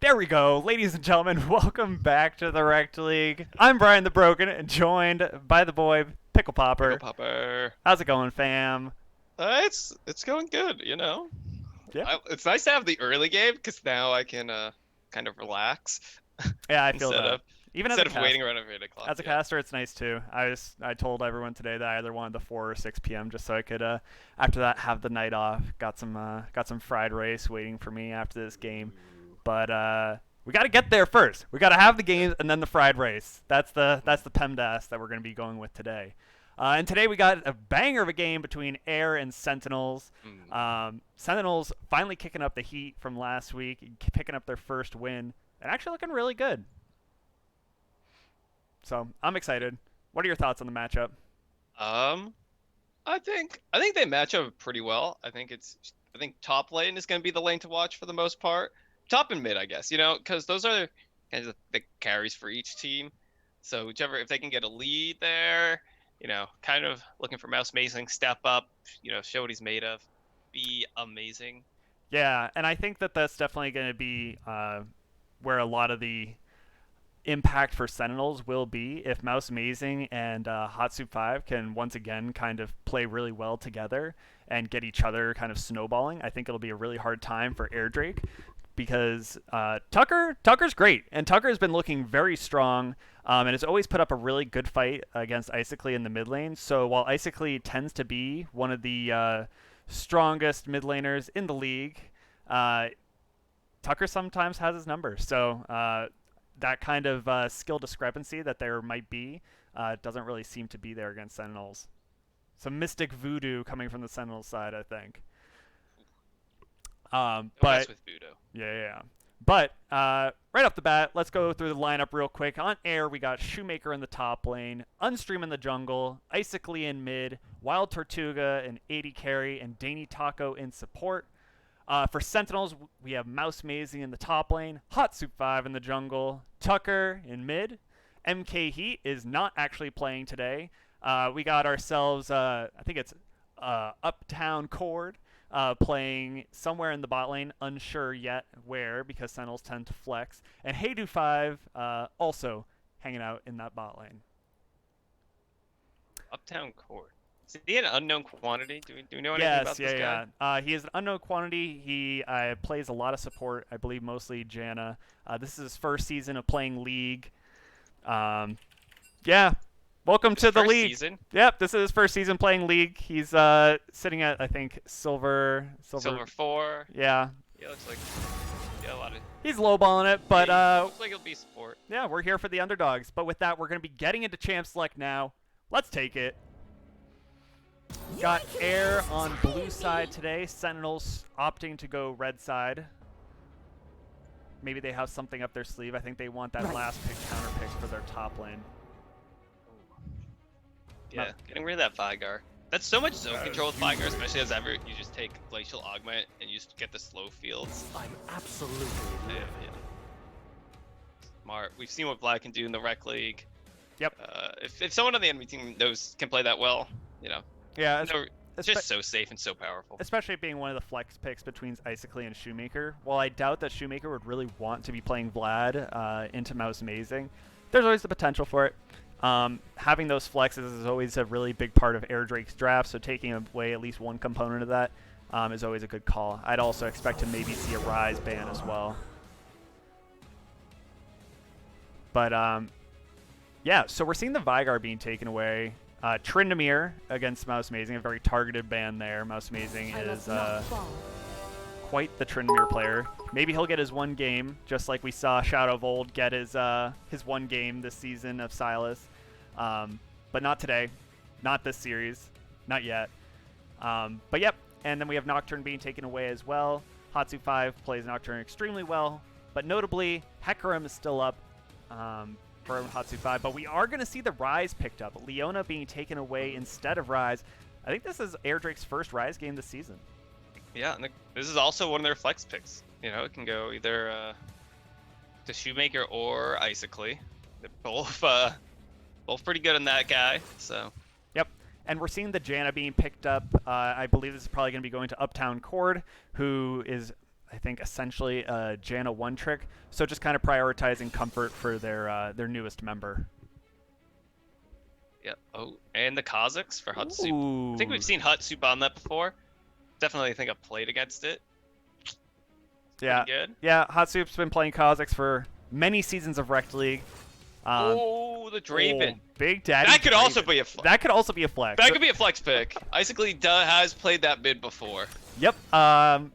There we go. Ladies and gentlemen, welcome back to the Rekt League. I'm Brian the Broken, and joined by the boy, Pickle Pickle Popper. Popper. How's it going, fam? It's going good, you know. Yeah. It's nice to have the early game because now I can kind of relax Yeah, I feel instead that. of Even instead of waiting around at 8 o'clock. as a Yeah. caster, it's nice too. I told everyone today that I either wanted the 4 or 6 p.m. just so I could after that have the night off. Got some fried rice waiting for me after this game, but we got to get there first. We got to have the games and then the fried rice. That's the PEMDAS that we're going to be going with today. And today we got a banger of a game between Air and Sentinels. Mm. Sentinels finally kicking up the heat from last week, picking up their first win, and actually looking really good. So I'm excited. What are your thoughts on the matchup? Um, I think they match up pretty well. I think top lane is going to be the lane to watch for the most part. Top and mid, I guess, because those are kind of the carries for each team. So whichever, if they can get a lead there, kind of looking for Mouse Amazing, step up, show what he's made of, be amazing. Yeah, and I think that that's definitely going to be where a lot of the impact for Sentinels will be if Mouse Amazing and Hatsu 5 can once again kind of play really well together and get each other kind of snowballing. I think it'll be a really hard time for Air Drake because Tucker's great, and Tucker's been looking very strong, and has always put up a really good fight against Icicly in the mid lane. So while Icicly tends to be one of the strongest mid laners in the league, uh, Tucker sometimes has his number. So that kind of skill discrepancy that there might be doesn't really seem to be there against Sentinels. Some mystic voodoo coming from the Sentinels side, I think. Don't But mess with Budo. yeah. But right off the bat, let's go through the lineup real quick. On Air, we got Shoemaker in the top lane, Unstream in the jungle, Icicly in mid, Wild Tortuga in AD carry, and Danny Taco in support. For Sentinels, we have Mouse Mazing in the top lane, Hot Soup 5 in the jungle, Tucker in mid. MK Heat is not actually playing today. We got ourselves, I think it's Uptown Cord playing somewhere in the bot lane, unsure yet where because Sentinels tend to flex. And Heydu 5 also hanging out in that bot lane. Uptown Court. Is he an unknown quantity? Do we know anything about Yes, this guy? yeah. He is an unknown quantity. He plays a lot of support, I believe mostly Janna. This is his first season of playing League. Yeah, welcome His to the first League. season, Yep, this is his first season playing League. He's sitting at, I think, silver. Silver 4. Yeah, Yeah, looks like a lot of. he's lowballing it, but Looks like he'll be support. yeah, we're here for the underdogs. But with that, we're going to be getting into Champ Select now. Let's take it. Got Air on blue side today. Sentinels opting to go red side. Maybe they have something up their sleeve. I think they want that last pick counter pick for their top lane. Yeah, getting rid of that Vigar. That's so much zone control with Vigar, especially as ever you just take Glacial Augment and you just get the slow fields. I'm absolutely Yeah, livid. yeah. Smart. We've seen what Black can do in the Rec League. Yep. If someone on the enemy team can play that well, Yeah, it's just so safe and so powerful. especially being one of the flex picks between Icicly and Shoemaker. While I doubt that Shoemaker would really want to be playing Vlad into Mouse Amazing, there's always the potential for it. Having those flexes is always a really big part of Air Drake's draft, so taking away at least one component of that is always a good call. I'd also expect to maybe see a Rise ban as well. But yeah, so we're seeing the Vigar being taken away. Tryndamere against Mouse Amazing, a very targeted ban there. Mouse Amazing is quite the Tryndamere player. Maybe he'll get his one game, just like we saw Shadow of Old get his one game this season of Silas. But not today. Not this series. Not yet. But yep, and then we have Nocturne being taken away as well. Hatsu 5 plays Nocturne extremely well, but notably, Hecarim is still up. For Hatsu 5, but we are going to see the Rise picked up. Leona being taken away instead of Rise. I think this is Air Drake's first Rise game this season. Yeah, and this is also one of their flex picks. It can go either to Shoemaker or Icicly. They're both pretty good on that guy. So. Yep. And we're seeing the Janna being picked up. I believe this is probably going to be going to Uptown Cord, who is I think essentially a Janna one trick. So just kind of prioritizing comfort for their newest member. Yeah. Oh, and the Kazakhs for Hut Soup. I think we've Ooh. seen Hut Soup on that before. Definitely think I've played against it. It's pretty Yeah. good. Yeah, Hot Soup's been playing Kazakhs for many seasons of Rekt League. Um, Oh, the oh, Draven. Big Daddy That could also Draven. be That could also be a flex. that could be a flex pick. Isaac has played that mid before. Yep. And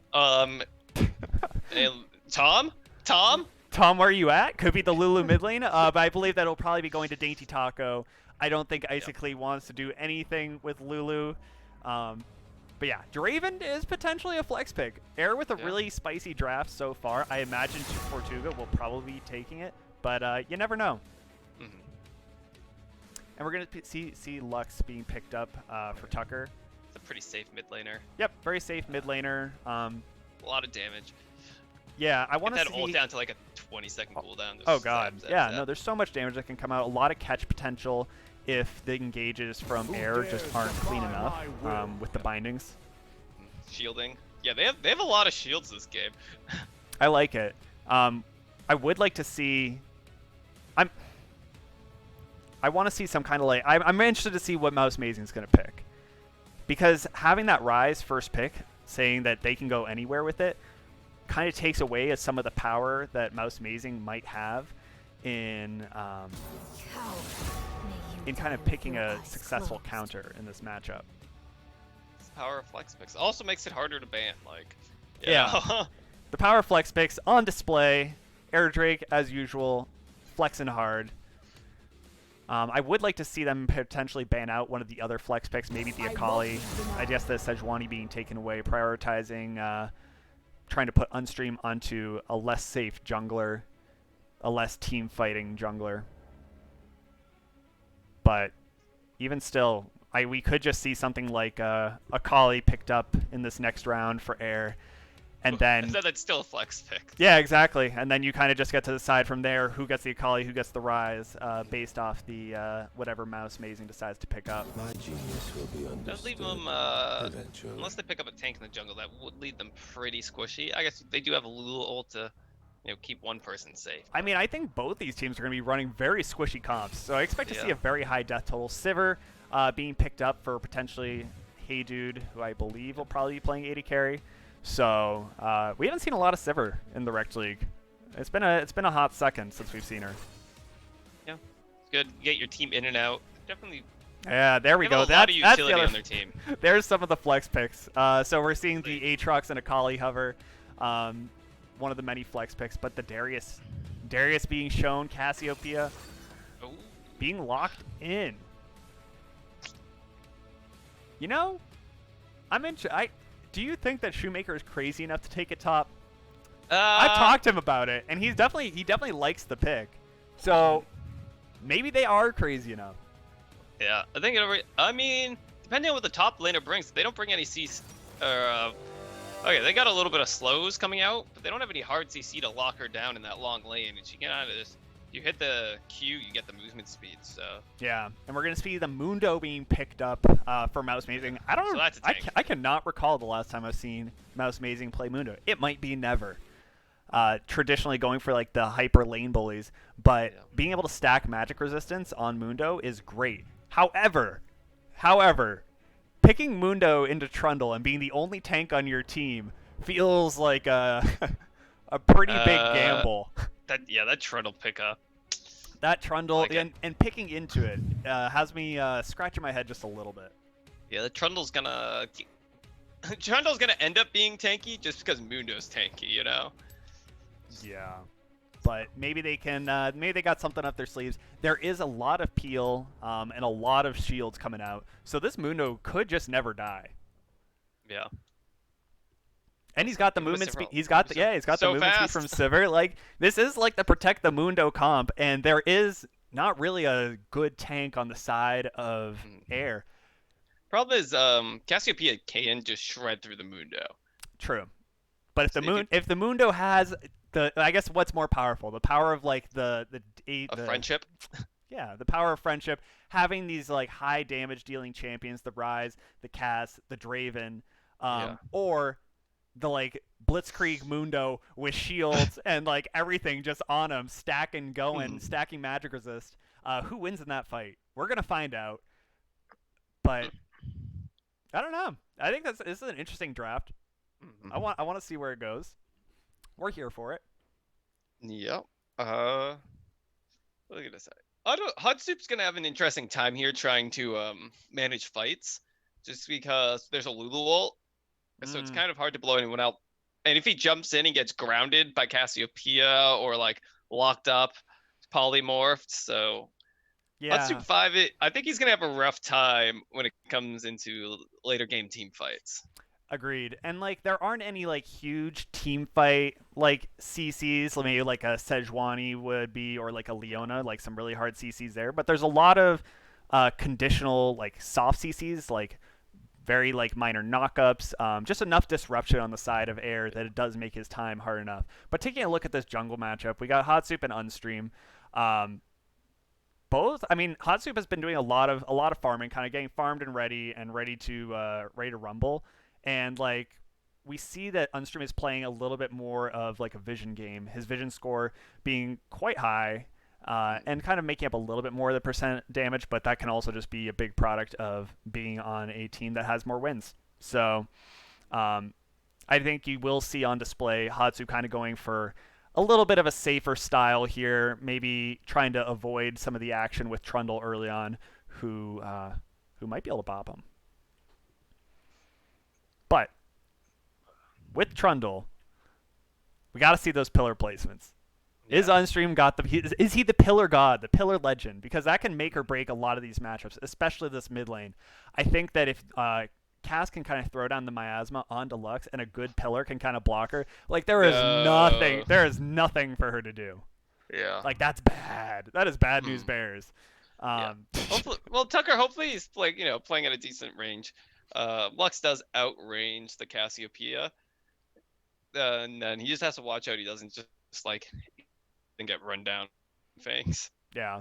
Tom? Tom? Tom, where are you at? Could be the Lulu mid lane, but I believe that it'll probably be going to Dainty Taco. I don't think Yep. Isaac wants to do anything with Lulu. But yeah, Draven is potentially a flex pick. Air with a Yeah. really spicy draft so far. I imagine Tortuga will probably be taking it, but you never know. Mhm. And we're gonna see Lux being picked up for Tucker. It's a pretty safe mid laner. Yep, very safe mid laner. A lot of damage. Yeah, I want Get to that see. ult down to like a 20-second cooldown. Just Oh god, zap, zap, yeah, zap. no, there's so much damage that can come out. A lot of catch potential if the engages from air just aren't clean enough with the bindings. Shielding. Yeah, they have a lot of shields this game. I like it. I would like to see. I want to see some kind of like. I'm interested to see what Mouse Amazing is going to pick, because having that Rise first pick, saying that they can go anywhere with it, kind of takes away some of the power that Mouse Amazing might have in kind of picking a successful counter in this matchup. It's power of flex picks. Also makes it harder to ban. Like, Yeah. The power flex picks on display. Air Drake, as usual, flexing hard. I would like to see them potentially ban out one of the other flex picks, maybe the Akali. I guess the Sejuani being taken away, prioritizing trying to put Unstream onto a less safe jungler, a less team fighting jungler. But even still, we could just see something like Akali picked up in this next round for Air. And then that's still a flex pick. yeah, exactly. And then you kind of just get to decide from there who gets the Akali, who gets the Rise, based off the whatever Mouse Amazing decides to pick up. My genius will be understood. Does leave them eventually. unless they pick up a tank in the jungle, that would leave them pretty squishy. I guess they do have a little ult to, keep one person safe. I mean, I think both these teams are going to be running very squishy comps, so I expect to see a very high death total. Sivir being picked up for potentially Hey Dude, who I believe will probably be playing AD carry. So we haven't seen a lot of Sivir in the Rekt League. It's been a hot second since we've seen her. Yeah, it's good. Get your team in and out. Definitely. Yeah, there we They have go. a lot of That's the utility other. on their team. There's some of the flex picks. So we're seeing the Aatrox and Akali hover, one of the many flex picks. But the Darius being shown, Cassiopeia Oh, being locked in. You know, do you think that Shoemaker is crazy enough to take it top? I've talked to him about it, and he definitely likes the pick. So maybe they are crazy enough. Yeah, I think I mean, depending on what the top laner brings, if they don't bring any CC. Okay, they got a little bit of slows coming out, but they don't have any hard CC to lock her down in that long lane. And she can out of this. You hit the Q, you get the movement speed. So yeah, and we're gonna see the Mundo being picked up for Mouse Amazing. I don't. So that's a tank. I cannot recall the last time I've seen Mouse Amazing play Mundo. It might be never. Traditionally going for like the hyper lane bullies, but being able to stack magic resistance on Mundo is great. However, picking Mundo into Trundle and being the only tank on your team feels like a pretty big gamble. That Trundle pickup. That Trundle Like and picking into it has me scratching my head just a little bit. Yeah, the Trundle's gonna end up being tanky just because Mundo's tanky, Yeah, but maybe they can. Maybe they got something up their sleeves. There is a lot of peel and a lot of shields coming out, so this Mundo could just never die. Yeah. And he's got the Give him a movement speed. Sivir. He's got the So movement speed fast. from Sivir. Like this is like the protect the Mundo comp, and there is not really a good tank on the side of Air. Problem is, Cassiopeia can just shred through the Mundo. True, but if So if the Mundo has I guess what's more powerful, the power of like the Friendship. Yeah, the power of friendship, having these like high damage dealing champions, the Rise, the Cass, the Draven, or the like Blitzkrieg Mundo with shields and like everything just on him, stacking going, stacking magic resist. Who wins in that fight? We're gonna find out. But I don't know. I think this is an interesting draft. I want to see where it goes. We're here for it. Yep. What was I gonna say? Hotsoup's gonna have an interesting time here trying to manage fights, just because there's a Lulu ult, so it's kind of hard to blow anyone out. And if he jumps in and gets grounded by Cassiopeia or like locked up, polymorphed, so Yeah. Hotsoup 5, I think he's gonna have a rough time when it comes into later game team fights. Agreed. And like there aren't any like huge team fight like CCs, maybe like a Sejuani would be, or like a Leona, like some really hard CCs there. But there's a lot of conditional like soft CCs, like very like minor knockups, just enough disruption on the side of air that it does make his time hard enough. But taking a look at this jungle matchup, we got Hotsoup and Unstream. Both, I mean, Hotsoup has been doing a lot of farming, kind of getting farmed and ready to rumble. And like we see that Unstream is playing a little bit more of like a vision game. His vision score being quite high, and kind of making up a little bit more of the percent damage, but that can also just be a big product of being on a team that has more wins. So I think you will see on display Hatsu kind of going for a little bit of a safer style here, maybe trying to avoid some of the action with Trundle early on, who might be able to bop him. But with Trundle, we got to see those pillar placements. Yeah. Is Unstream got the? Is he the pillar god, the pillar legend? Because that can make or break a lot of these matchups, especially this mid lane. I think that if Cass can kind of throw down the miasma on Deluxe and a good pillar can kind of block her, like there is nothing for her to do. Yeah. Like that's bad. That is bad news bears. Yeah. Tucker, hopefully he's like, playing at a decent range. Lux does outrange the Cassiopeia. And then he just has to watch out he doesn't just like and get run down fangs. Yeah.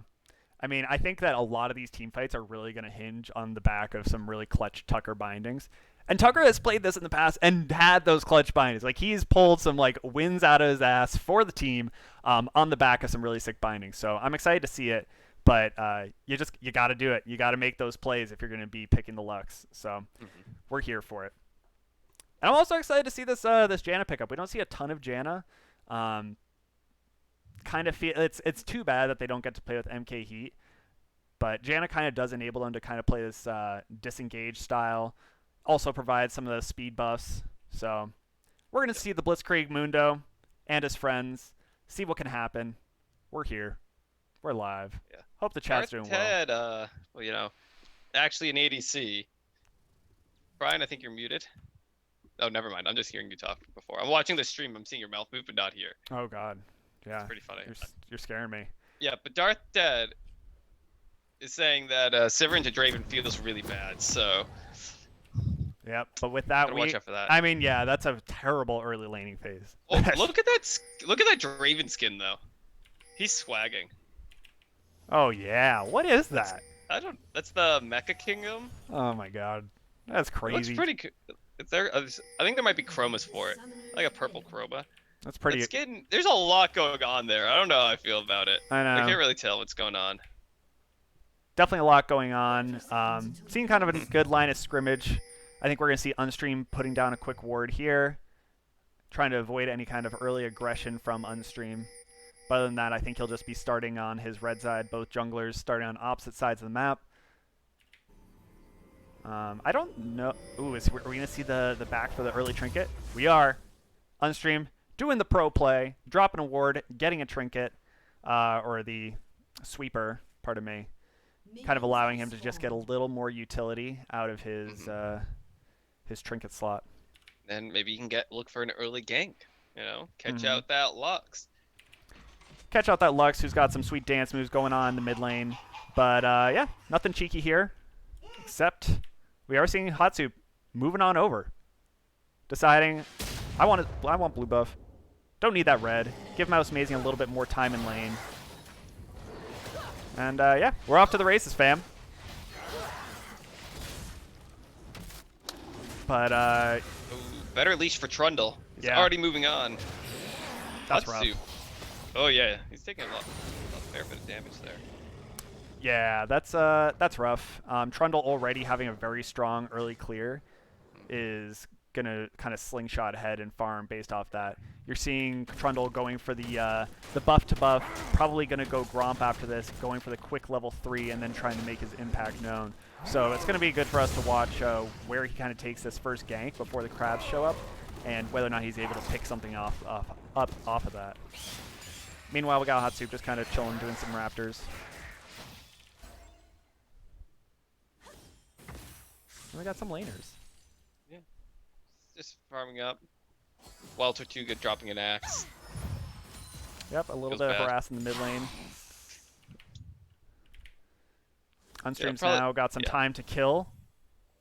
I mean, I think that a lot of these team fights are really going to hinge on the back of some really clutch Tucker bindings. And Tucker has played this in the past and had those clutch bindings. Like he's pulled some like wins out of his ass for the team on the back of some really sick bindings. So I'm excited to see it. But you got to do it. You got to make those plays if you're going to be picking the Lux. So we're here for it. And I'm also excited to see this Janna pickup. We don't see a ton of Janna. Kind of feel it's too bad that they don't get to play with MK Heat, but Janna kind of does enable them to kind of play this disengage style. Also provides some of the speed buffs. So we're gonna see the Blitzkrieg Mundo and his friends. See what can happen. We're here. We're live. Yeah. Hope the chat's doing well. Actually an ADC. Brian, I think you're muted. Oh, never mind. I'm just hearing you talk before. I'm watching the stream. I'm seeing your mouth move, but not here. Oh God. Yeah, it's pretty funny. You're scaring me. Yeah, but Darth Dead is saying that Sivir into Draven feels really bad, so... Yep, but with that, watch out for that. I mean, yeah, that's a terrible early laning phase. Oh, look at that Draven skin, though. He's swagging. Oh, yeah. What is that? That's the Mecha Kingdom. Oh, my God. That's crazy. It looks pretty cool. I think there might be chromas for it. Like a purple chroma. That's pretty. That skin, there's a lot going on there. I don't know how I feel about it. I know. I can't really tell what's going on. Definitely a lot going on. Seeing kind of a good line of scrimmage. I think we're going to see Unstream putting down a quick ward here. Trying to avoid any kind of early aggression from Unstream. But other than that, I think he'll just be starting on his red side. Both junglers starting on opposite sides of the map. I don't know. Ooh, are we going to see the back for the early trinket? We are. Unstream doing the pro play, dropping a ward, getting a trinket, or the sweeper, pardon me, kind of allowing him to just get a little more utility out of his trinket slot. Then maybe you can look for an early gank, catch out that Lux. Catch out that Lux, who's got some sweet dance moves going on in the mid lane. But yeah, nothing cheeky here, except we are seeing Hatsu moving on over, deciding I want blue buff. Don't need that red. Give Mouse Amazing a little bit more time in lane. And yeah, we're off to the races, fam. But Ooh, better leash for Trundle. He's Yeah. already moving on. that's rough. Hatsu. Oh yeah, he's taking a fair bit of damage there. Yeah, that's rough. Trundle already having a very strong early clear is gonna kind of slingshot ahead and farm based off that. You're seeing Trundle going for the buff to buff, probably gonna go Gromp after this, going for the quick level 3 and then trying to make his impact known. So it's gonna be good for us to watch where he kind of takes this first gank before the crabs show up, and whether or not he's able to pick something off of that. Meanwhile, we got Hatsu just kind of chilling, doing some raptors. And we got some laners. Yeah, just farming up. While Tortuga dropping an axe. Yep, a little Feels bit of bad. harass in the mid lane. Unstream's probably- now got some yeah. time to kill.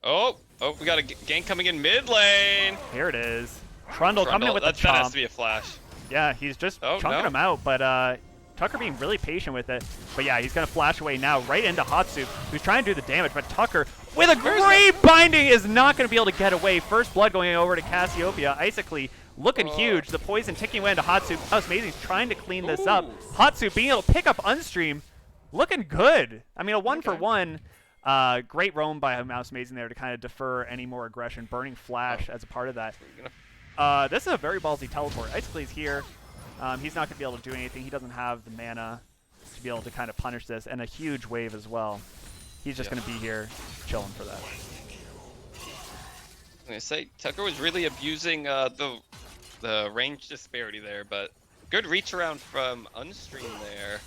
Oh, we got a gank coming in mid lane. Here it is. Trundle coming in with the that has chomp. to be a flash. Yeah, he's just Oh, chunking no. him out, but Tucker being really patient with it. But yeah, he's going to flash away now right into Hatsu, who's trying to do the damage, but Tucker, with a great binding, is not going to be able to get away. First blood going over to Cassiopeia. Icically looking huge. The poison ticking away into Hatsu. That was amazing. He's trying to clean this up. Hatsu being able to pick up Unstream, looking good. I mean, a 1-for-1. Great roam by Mouse Amazing there to kind of defer any more aggression. Burning Flash as a part of that. This is a very ballsy teleport. Icicly's here. He's not going to be able to do anything. He doesn't have the mana to be able to kind of punish this, and a huge wave as well. He's just going to be here chilling for that. I'm gonna say Tucker was really abusing the range disparity there, but good reach around from Unstream there,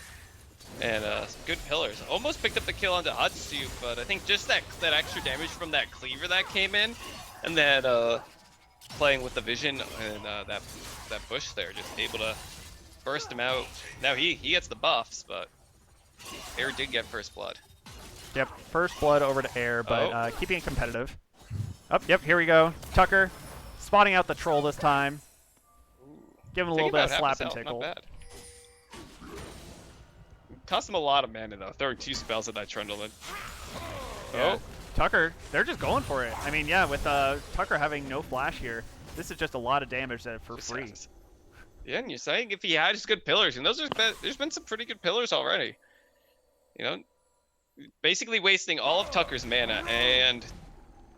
and some good pillars. Almost picked up the kill onto Hatsu, but I think just that extra damage from that cleaver that came in, and then playing with the vision and that bush there, just able to burst him out. Now he gets the buffs, but Air did get first blood. Yep, first blood over to Air, but keeping it competitive. Oh, yep, here we go. Tucker spotting out the troll this time. Give him a little bit of slap and tickle. Not bad. Cost him a lot of mana though, throwing 2 spells at that Trundle. Yeah. Tucker, they're just going for it. I mean, yeah, with Tucker having no flash here, this is just a lot of damage for free. Yeah, and you're saying if he had just good pillars, and there's been some pretty good pillars already. You know, basically wasting all of Tucker's mana and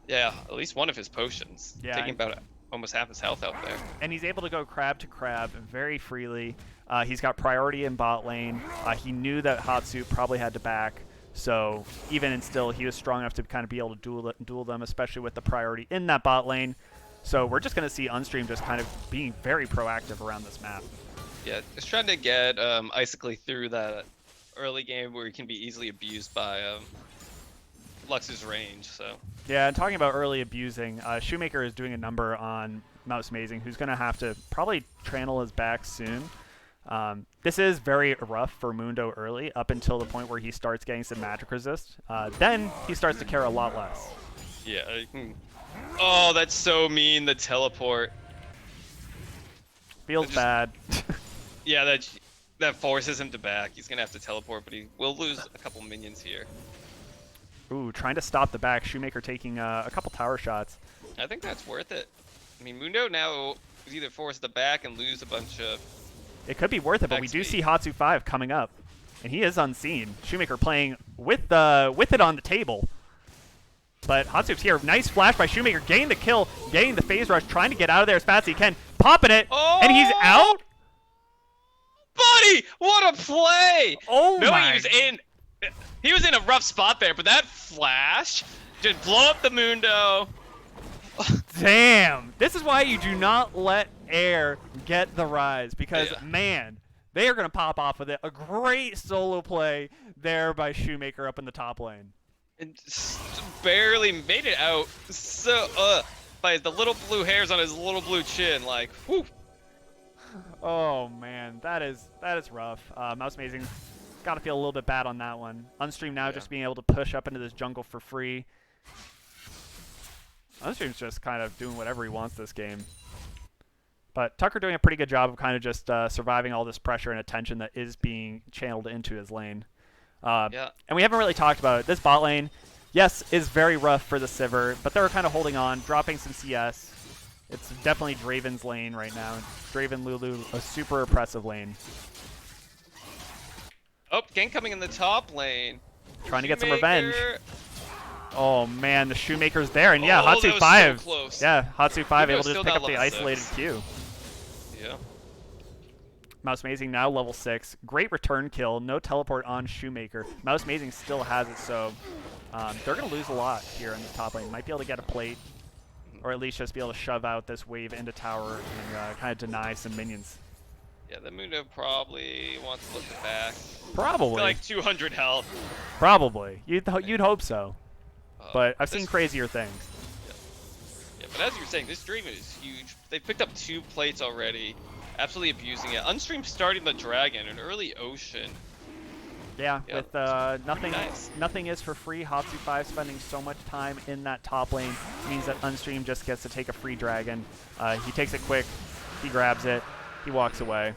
yeah, at least one of his potions. Yeah, taking about almost half his health out there. And he's able to go crab to crab very freely. He's got priority in bot lane. He knew that Hatsu probably had to back. So even and still, he was strong enough to kind of be able to duel them, especially with the priority in that bot lane. So we're just going to see Unstream just kind of being very proactive around this map. Yeah, just trying to get Icically through that early game where he can be easily abused by Lux's range. So yeah, and talking about early abusing, Shoemaker is doing a number on Mouse Amazing, who's going to have to probably channel his back soon. This is very rough for Mundo early, up until the point where he starts getting some magic resist. Then he starts to care a lot less. yeah. Oh, that's so mean. The teleport. Feels bad. Yeah, that forces him to back. He's gonna have to teleport, but he will lose a couple minions here. Ooh, trying to stop the back. Shoemaker taking a couple tower shots. I think that's worth it. I mean, Mundo now is either forced to back and lose a bunch of. It could be worth it, but we do see Hatsu 5 coming up, and he is unseen. Shoemaker playing with it on the table. But Hatsu's here. Nice flash by Shoemaker, getting the kill, getting the phase rush, trying to get out of there as fast as he can, popping it, and he's out. Buddy, what a play! Oh no, my! he was in a rough spot there, but that flash just blow up the Mundo. Damn! This is why you do not let Air get the rise, because man, they are gonna pop off with it. A great solo play there by Shoemaker up in the top lane. And just barely made it out. So by the little blue hairs on his little blue chin, like whew. Oh man, that is rough. Mouse Amazing gotta feel a little bit bad on that one. Unstream now just being able to push up into this jungle for free. Unstream's just kind of doing whatever he wants this game. But Tucker doing a pretty good job of kind of just surviving all this pressure and attention that is being channeled into his lane. And we haven't really talked about it. This bot lane, Yes, is very rough for the Sivir, but they're kind of holding on, dropping some CS. It's definitely Draven's lane right now. Draven Lulu, a super oppressive lane. Oh, gank coming in the top lane. Trying to get some revenge. Shoemaker. Oh man, the Shoemaker's there, and yeah, Oh, that Hatsu was 5. so close. Yeah, Hatsu 5 able Shoemaker's to just still pick not up the level isolated 6. Q. Yeah. Mouse Amazing now level 6. Great return kill. No teleport on Shoemaker. Mouse Amazing still has it, so they're going to lose a lot here in the top lane. Might be able to get a plate, or at least just be able to shove out this wave into tower and kind of deny some minions. Yeah, the Mundo probably wants to look back. Probably. Got like 200 health. Probably. You'd hope so. But I've seen this- crazier things. Yeah, but as you were saying, this Draven is huge. They picked up 2 plates already. Absolutely abusing it. Unstream starting the Dragon, an early Ocean. Yeah, Yep. with nothing, Nice. nothing is for free. Hatsu 5 spending so much time in that top lane means that Unstream just gets to take a free dragon. He takes it quick, he grabs it, he walks away.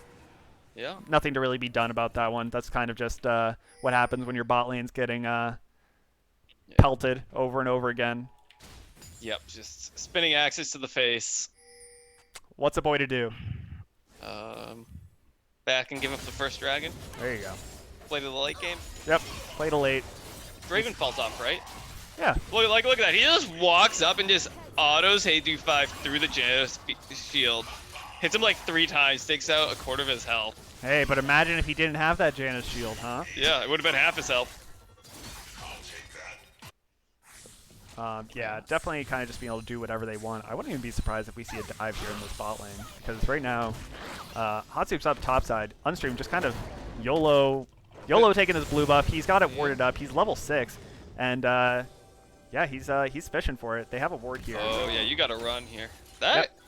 Yeah. Nothing to really be done about that one. That's kind of just what happens when your bot lane's getting pelted over and over again. Yep, just spinning axes to the face. What's a boy to do? Back and give up the first dragon. There you go. Play to the late game. Yep, played a late. Draven falls off, right? Yeah, Look at that. He just walks up and just autos Hey Do 5 through the Janus shield. Hits him like 3 times, takes out a quarter of his health. hey, but imagine if he didn't have that Janus shield, huh? Yeah, it would have been half his health. Yeah, definitely kind of just being able to do whatever they want. I wouldn't even be surprised if we see a dive here in this bot lane, because right now, Hatsu's up top side. Unstream just kind of YOLO taking his blue buff. He's got it warded up. He's level 6, and yeah, he's fishing for it. They have a ward here. Oh yeah, you gotta run here. That Yep.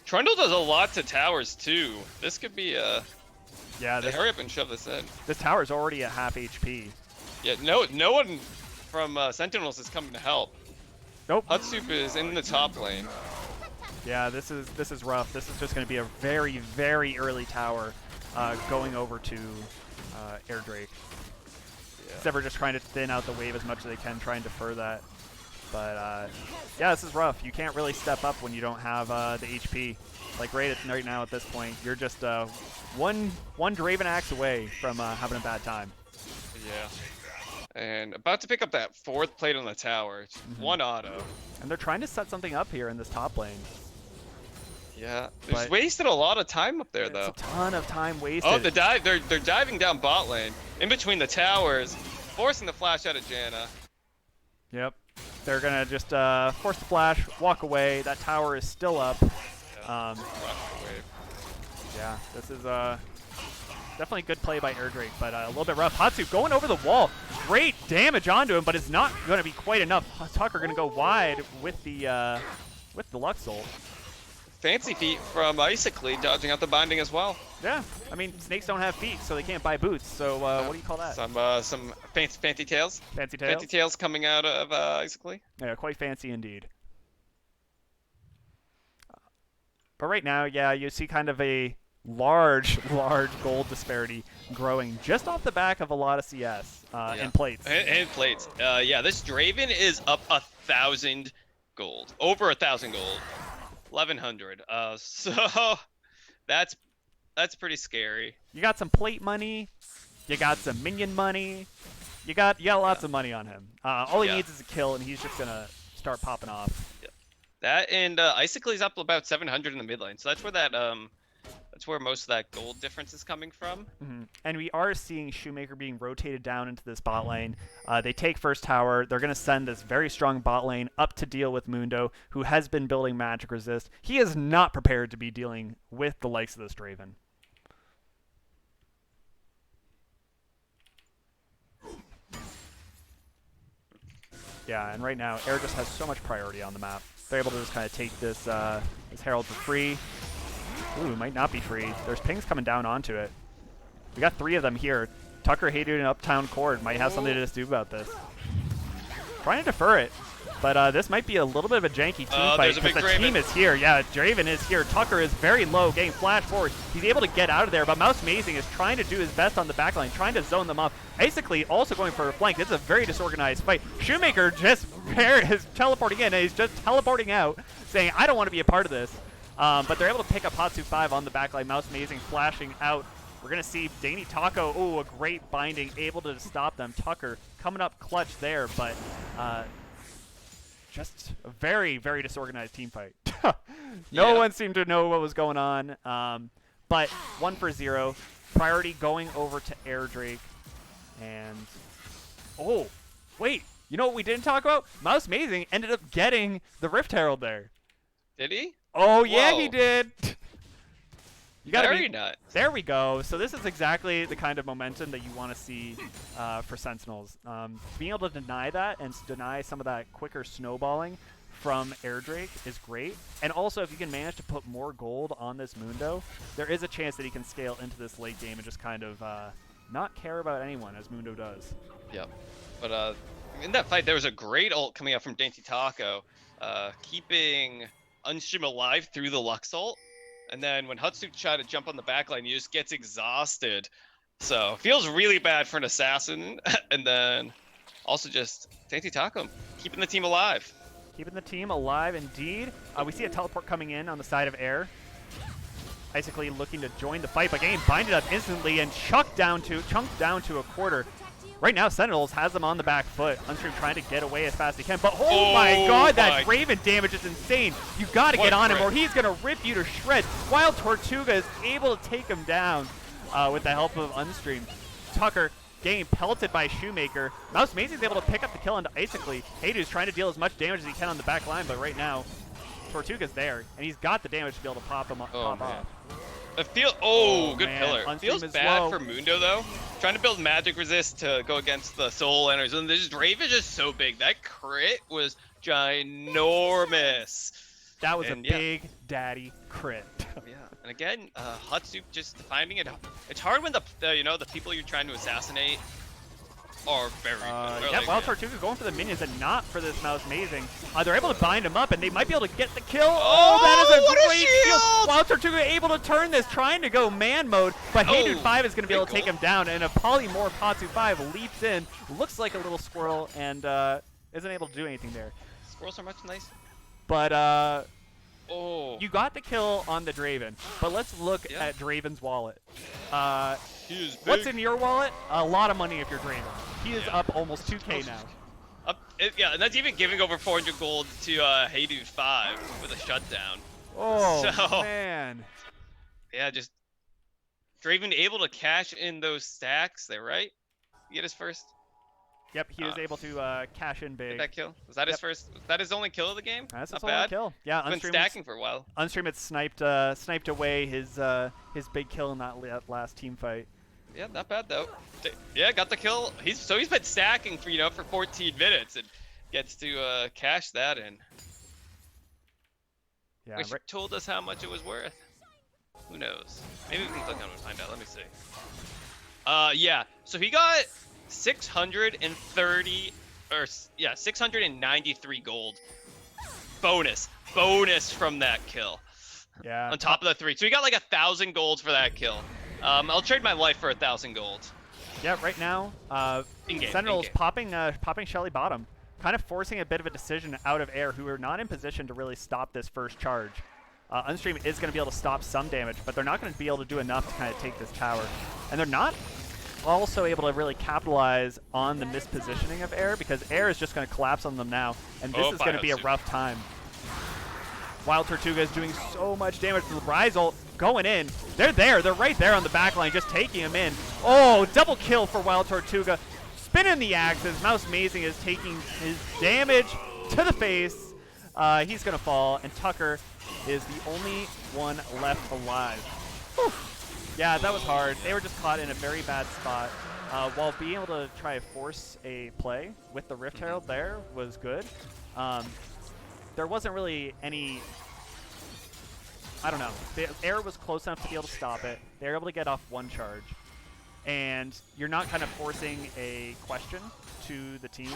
Trundle does a lot to towers too. This could be Yeah, this, hurry up and shove this in. this tower's already at half HP. Yeah, no one from Sentinels is coming to help. Nope. Hatsup is in the top lane. Yeah, this is rough. This is just going to be a very, very early tower going over to Air Drake. Yeah. Sever just trying to thin out the wave as much as they can, try and defer that. But yeah, this is rough. You can't really step up when you don't have the HP. Like right now at this point, you're just one Draven axe away from having a bad time. Yeah. And about to pick up that 4th plate on the tower. It's 1 auto. And they're trying to set something up here in this top lane. Yeah. There's But- wasted a lot of time up there It's though. a ton of time wasted. Oh, the dive! They're diving down bot lane, in between the towers, forcing the flash out of Janna. Yep. They're gonna just force the flash, walk away. That tower is still up. Rocket wave. Yeah, this is definitely a good play by Air Drake, but a little bit rough. Hatsu going over the wall. Great damage onto him, but it's not going to be quite enough. Tucker going to go wide with the Luxol. Fancy feet from Icically dodging out the binding as well. Yeah, I mean snakes don't have feet, so they can't buy boots. So what do you call that? Some fancy tails. Fancy tails. Fancy tails coming out of Icically. Yeah, quite fancy indeed. But right now, yeah, you see kind of a large gold disparity growing just off the back of a lot of CS and plates. And plates. Yeah, this Draven is up 1,000 gold. Over 1,000 gold. 1,100. So that's pretty scary. You got some plate money. You got some minion money. You got lots of money on him. All he needs is a kill, and he's just gonna start popping off. That and Icicly's up about 700 in the mid lane. So that's where that's where most of that gold difference is coming from. Mm-hmm. And we are seeing Shoemaker being rotated down into this bot lane. They take first tower. They're going to send this very strong bot lane up to deal with Mundo, who has been building magic resist. He is not prepared to be dealing with the likes of this Draven. Yeah, and right now, Air just has so much priority on the map. They're able to just kind of take this Herald for free. Ooh, might not be free. There's pings coming down onto it. We got 3 of them here. Tucker Haydu and Uptown Cord might have something to do about this. Trying to defer it. But this might be a little bit of a janky team fight there's a big because the team Draven. is here. Yeah, Draven is here. Tucker is very low, getting flash forward. He's able to get out of there, but Mouse Amazing is trying to do his best on the backline, trying to zone them off. Basically, also going for a flank. This is a very disorganized fight. Shoemaker just is teleporting in, and he's just teleporting out, saying, I don't want to be a part of this. But they're able to pick up Hatsu 5 on the backline. Mouse Amazing flashing out. We're going to see Danny Taco, a great binding, able to stop them. Tucker coming up clutch there, but just a very, very disorganized team fight. No one seemed to know what was going on. But 1 for 0. Priority going over to Air Drake. And, wait. You know what we didn't talk about? Mouse Amazing ended up getting the Rift Herald there. Did he? Oh, yeah, Whoa. he did. You gotta Very be, nuts. There we go. So this is exactly the kind of momentum that you want to see for Sentinels. Being able to deny that and deny some of that quicker snowballing from Air Drake is great. And also, if you can manage to put more gold on this Mundo, there is a chance that he can scale into this late game and just kind of not care about anyone, as Mundo does. Yep. But in that fight, there was a great ult coming out from Dainty Taco, keeping Unstream alive through the Lux ult. And then when Hutsu tried to jump on the backline, he just gets exhausted. So feels really bad for an assassin. And then also just Dainty Taco keeping the team alive. Keeping the team alive indeed. We see a teleport coming in on the side of Air. Basically looking to join the fight, but getting binded up instantly and chunked down to a quarter. Right now, Sentinels has them on the back foot. Unstream trying to get away as fast as he can, but oh my god, that Raven damage is insane. You got to get on him or he's going to rip you to shreds. While Tortuga is able to take him down with the help of Unstream. Tucker getting pelted by Shoemaker. Mouse Amazing is able to pick up the kill onto Icically. Heidu's trying to deal as much damage as he can on the back line, but right now, Tortuga's there, and he's got the damage to be able to pop him off. It feels good man. pillar. Unstream Feels is bad low. for Mundo though. Trying to build magic resist to go against the soul enemies. And this Draven is just so big. That crit was ginormous. That was a big daddy crit. Yeah, and again, Hutsu just finding it. It's hard when the people you're trying to assassinate are very good. Yeah, Wild Tortuga going for the minions and not for this Mouse Amazing. They're able to bind him up and they might be able to get the kill. Oh, that is a great steal. Wild Tortuga able to turn this, trying to go man mode, but Heidu 5 is going to be able to take him down, and a Polymorph Hatsu 5 leaps in, looks like a little squirrel, and isn't able to do anything there. Squirrels are much nicer. But you got the kill on the Draven, but let's look at Draven's wallet. What's in your wallet? A lot of money if you're Draven. He is up almost 2K now. Yeah, and that's even giving over 400 gold to Heidu 5 with a shutdown. Oh, so, man. Yeah, just Draven able to cash in those stacks there, right? You get his first? Yep, he was able to cash in big. Get that kill? Was that his first? Was that his only kill of the game? That's Not his only bad. kill. Yeah, He's been stacking for a while. Unstream had sniped away his big kill in that last team fight. Yeah, not bad though. Yeah, got the kill. He's been stacking for 14 minutes and gets to cash that in. Yeah, Which told us how much it was worth. Who knows? Maybe we can click on it and find out. Let me see. Yeah. So he got 693 gold. Bonus from that kill. Yeah. On top of the 3. So he got like 1,000 golds for that kill. I'll trade my life for 1,000 gold. Yeah, right now, Sentinels popping Shelly bottom, kind of forcing a bit of a decision out of Air, who are not in position to really stop this first charge. Unstream is going to be able to stop some damage, but they're not going to be able to do enough to kind of take this tower. And they're not also able to really capitalize on the mispositioning of Air, because Air is just going to collapse on them now, and this is going to be a rough time. Wild Tortuga is doing so much damage to the Rise ult going in. They're there. They're right there on the back line, just taking him in. Oh, double kill for Wild Tortuga. Spinning the axes. Mouse Amazing is taking his damage to the face. He's going to fall, and Tucker is the only one left alive. Whew. Yeah, that was hard. They were just caught in a very bad spot. While being able to try to force a play with the Rift Herald there was good. There wasn't really any, I don't know. The Air was close enough to be able to stop it. They were able to get off one charge. And you're not kind of forcing a question to the team.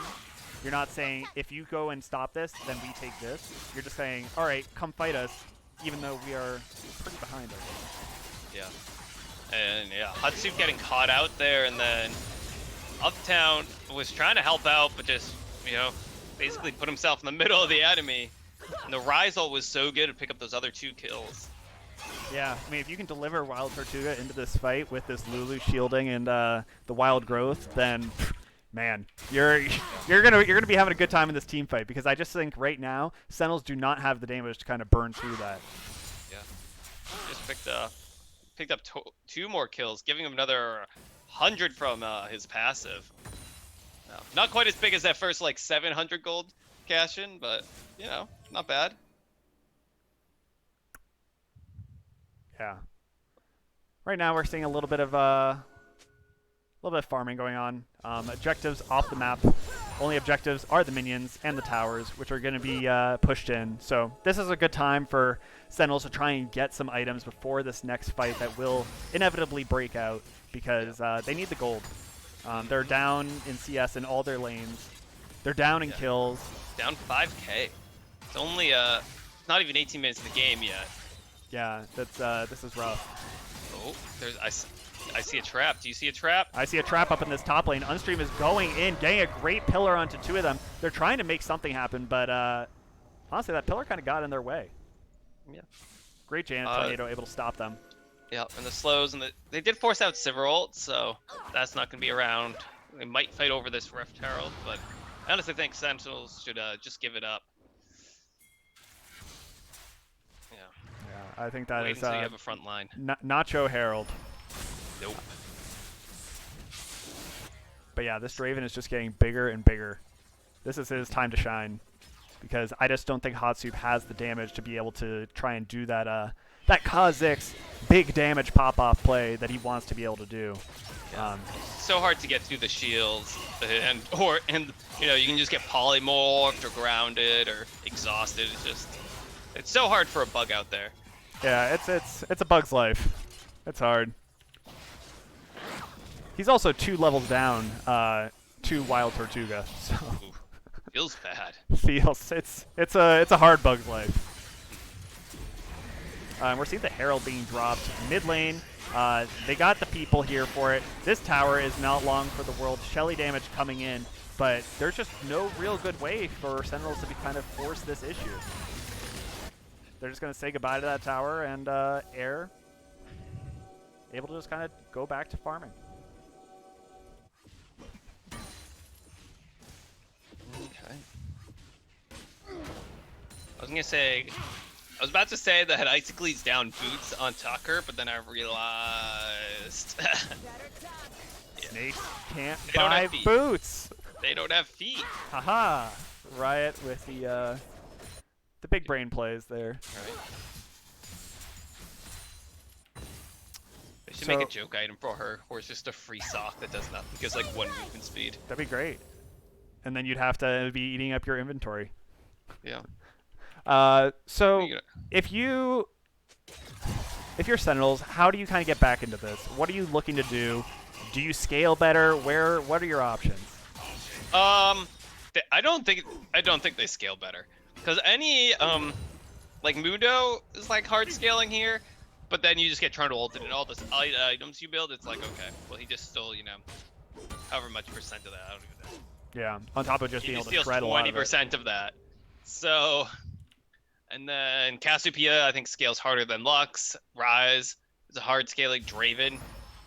You're not saying, if you go and stop this, then we take this. You're just saying, all right, come fight us, even though we are pretty behind us. Yeah. And yeah, Hatsup getting caught out there, and then Uptown was trying to help out, but just, you know, basically put himself in the middle of the enemy. And the Rise ult was so good to pick up those other 2 kills. Yeah, I mean, if you can deliver Wild Tortuga into this fight with this Lulu shielding and the Wild Growth, then, man, you're gonna be having a good time in this team fight, because I just think right now Sentinels do not have the damage to kind of burn through that. Yeah, just picked up 2 more kills, giving him another 100 from his passive. Not quite as big as that first like 700 gold cash in, but you know, not bad. Yeah. Right now we're seeing a little bit of farming going on. Objectives off the map. Only objectives are the minions and the towers, which are going to be pushed in. So this is a good time for Sentinels to try and get some items before this next fight that will inevitably break out, because they need the gold. They're down in CS in all their lanes. They're down in kills. Down 5k. It's only not even 18 minutes in the game yet. Yeah, that's this is rough. Oh, I see a trap. Do you see a trap? I see a trap up in this top lane. Unstream is going in, getting a great pillar onto 2 of them. They're trying to make something happen, but honestly, that pillar kind of got in their way. Yeah. Great Janet Tornado able to stop them. Yeah, and the slows, and they did force out Sivir ult, so that's not going to be around. They might fight over this Rift Herald, but I honestly think Sentinels should just give it up. Yeah. Yeah, I think that Wait is until you have a front line. Nacho Herald. Nope. But yeah, this Draven is just getting bigger and bigger. This is his time to shine, because I just don't think Hatsup has the damage to be able to try and do that that Kha'Zix big damage pop-off play that he wants to be able to do. Yeah. So hard to get through the shields, and you know, you can just get polymorphed or grounded or exhausted. It's so hard for a bug out there. Yeah, it's a bug's life. It's hard. He's also 2 levels down to Wild Tortuga, so Ooh, feels bad. it's a hard bug's life. We're seeing the Herald being dropped mid lane. They got the people here for it. This tower is not long for the world. Shelly damage coming in, but there's just no real good way for Sentinels to be kind of force this issue. They're just going to say goodbye to that tower, and Air able to just kind of go back to farming. Okay. I was about to say that Icicle's down boots on Tucker, but then I realized Snakes can't They don't buy have feet. boots. they don't have feet. Haha! Riot with the big brain plays there. Right. They should make a joke item for her, or it's just a free sock that does nothing, gives like 1 movement speed. That'd be great. And then you'd have to be eating up your inventory. Yeah. So if you're Sentinels, how do you kind of get back into this? What are you looking to do? Do you scale better? What are your options? I don't think they scale better, because any like Mundo is like hard scaling here, but then you just get turned ulted and all the items you build, it's like, okay, well he just stole, you know, however much percent of that. I don't even know. Yeah, on top of just being able to steals shred a lot of it. 20% of that. So, and then Cassiopeia I think scales harder than Lux. Rise is a hard scaling. Draven,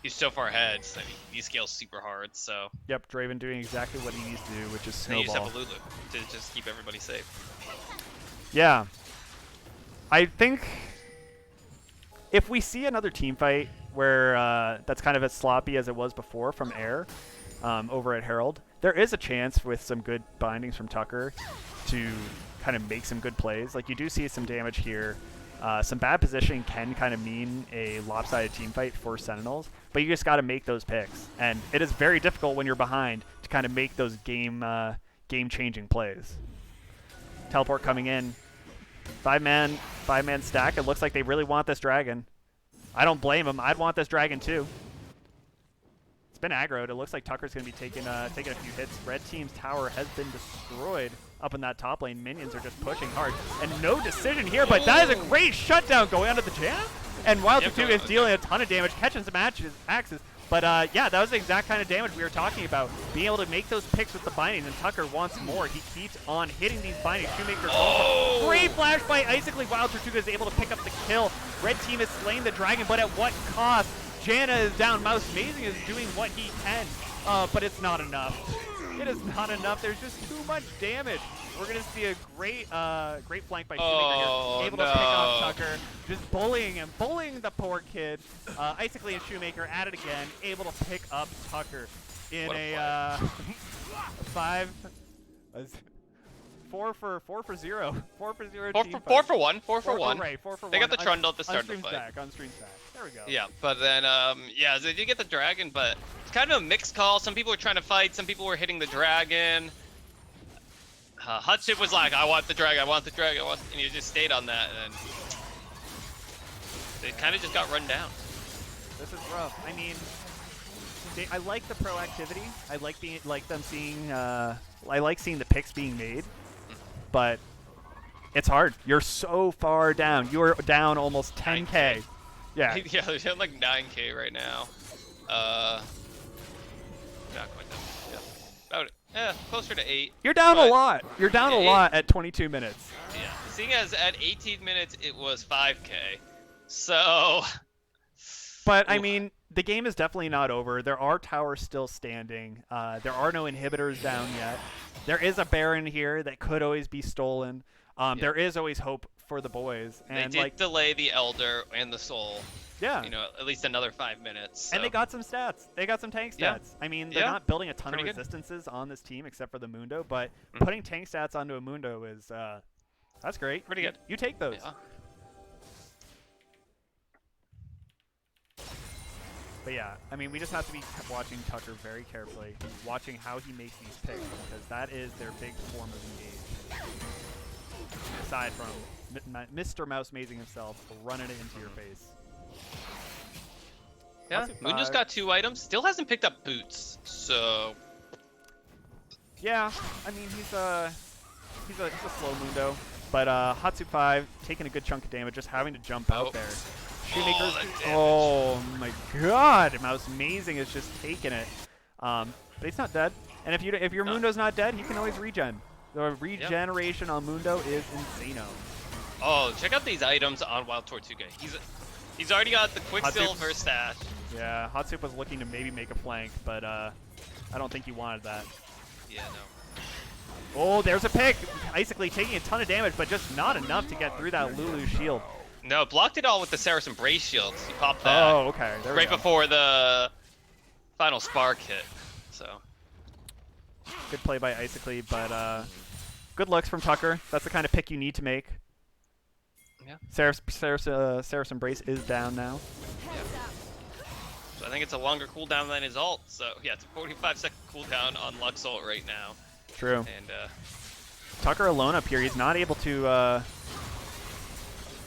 he's so far ahead. So, I mean, he scales super hard. So. Yep, Draven doing exactly what he needs to do, which is And you snowball. just have a Lulu to just keep everybody safe. Yeah. I think if we see another team fight where that's kind of as sloppy as it was before from Air over at Herald, there is a chance with some good bindings from Tucker to kind of make some good plays. Like, you do see some damage here. Some bad positioning can kind of mean a lopsided team fight for Sentinels, but you just got to make those picks. And it is very difficult when you're behind to kind of make those game-changing plays. Teleport coming in. Five-man stack. It looks like they really want this dragon. I don't blame them. I'd want this dragon too. It's been aggroed. It looks like Tucker's going to be taking a few hits. Red team's tower has been destroyed up in that top lane. Minions are just pushing hard. And no decision here, but that is a great shutdown going onto the jam. And Wild Tortuga is dealing a ton of damage, catching some axes. But yeah, that was the exact kind of damage we were talking about. Being able to make those picks with the bindings, and Tucker wants more. He keeps on hitting these bindings. Shoemaker great flash by Icically. Wild Tortuga is able to pick up the kill. Red team is slaying the dragon, but at what cost? Janna is down. Mouse Amazing is doing what he can, but it's not enough. It is not enough. There's just too much damage. We're going to see a great great flank by Shoemaker here. Able to pick off Tucker. Just bullying him. Bullying the poor kid. Icically and Shoemaker at it again. Able to pick up Tucker in a 4 for 0. 4 for 0 team fight. 4 for 1. 4 for 1. Right, 4 for 1. They got the Trundle at the start of the On-stream fight. stack. On-stream stack. There we go. Yeah, but then, yeah, they did get the dragon, but it's kind of a mixed call. Some people were trying to fight, some people were hitting the dragon. Hutchip was like, I want the dragon, I want the dragon, and he just stayed on that, and they kind of just got run down. This is rough. I mean, I like the proactivity. I like them seeing. I like seeing the picks being made, but it's hard. You're so far down. You're down almost 10K. 9K. Yeah. Yeah, they're down like 9K right now. Not quite down. Yeah, about it. Yeah, closer to 8. You're down but, a lot. You're down a lot at 22 minutes. Yeah, seeing as at 18 minutes it was 5K, so. But I mean, the game is definitely not over. There are towers still standing. There are no inhibitors down yet. There is a Baron here that could always be stolen. There is always hope for the boys. And they did delay the Elder and the Soul. Yeah. You know, at least another 5 minutes. So. And they got some stats. They got some tank stats. Yeah. I mean, they're not building a ton of Pretty good. resistances on this team except for the Mundo, but putting tank stats onto a Mundo is that's great. Pretty good. You take those. Yeah. But yeah, I mean, we just have to be watching Tucker very carefully, watching how he makes these picks, because that is their big form of engage. Aside from Mr. Mouse Amazing himself running it into your face. Yeah, Mundo's got 2 items. Still hasn't picked up boots, so. Yeah, I mean, he's a slow Mundo, but Hatsu 5 taking a good chunk of damage, just having to jump out there. Shoemaker's, oh my God, Mouse Amazing is just taking it. But he's not dead. And if your Mundo's not dead, he can always regen. The regeneration on Mundo is insano. Oh, check out these items on Wild Tortuga. He's already got the Quicksilver stash. Yeah, Hatsup was looking to maybe make a flank, but I don't think he wanted that. Yeah, no. Oh, there's a pick. Icically taking a ton of damage, but just not enough to get through that Lulu shield. No, blocked it all with the Saracen Brace shields. He popped that. Oh, okay. There we right go. before the final spark hit. So. Good play by Icically, but good looks from Tucker. That's the kind of pick you need to make. Yeah. Saracen Brace is down now. Yeah. So I think it's a longer cooldown than his ult. So yeah, it's a 45-second cooldown on Lux ult right now. True. And Tucker alone up here. He's not able to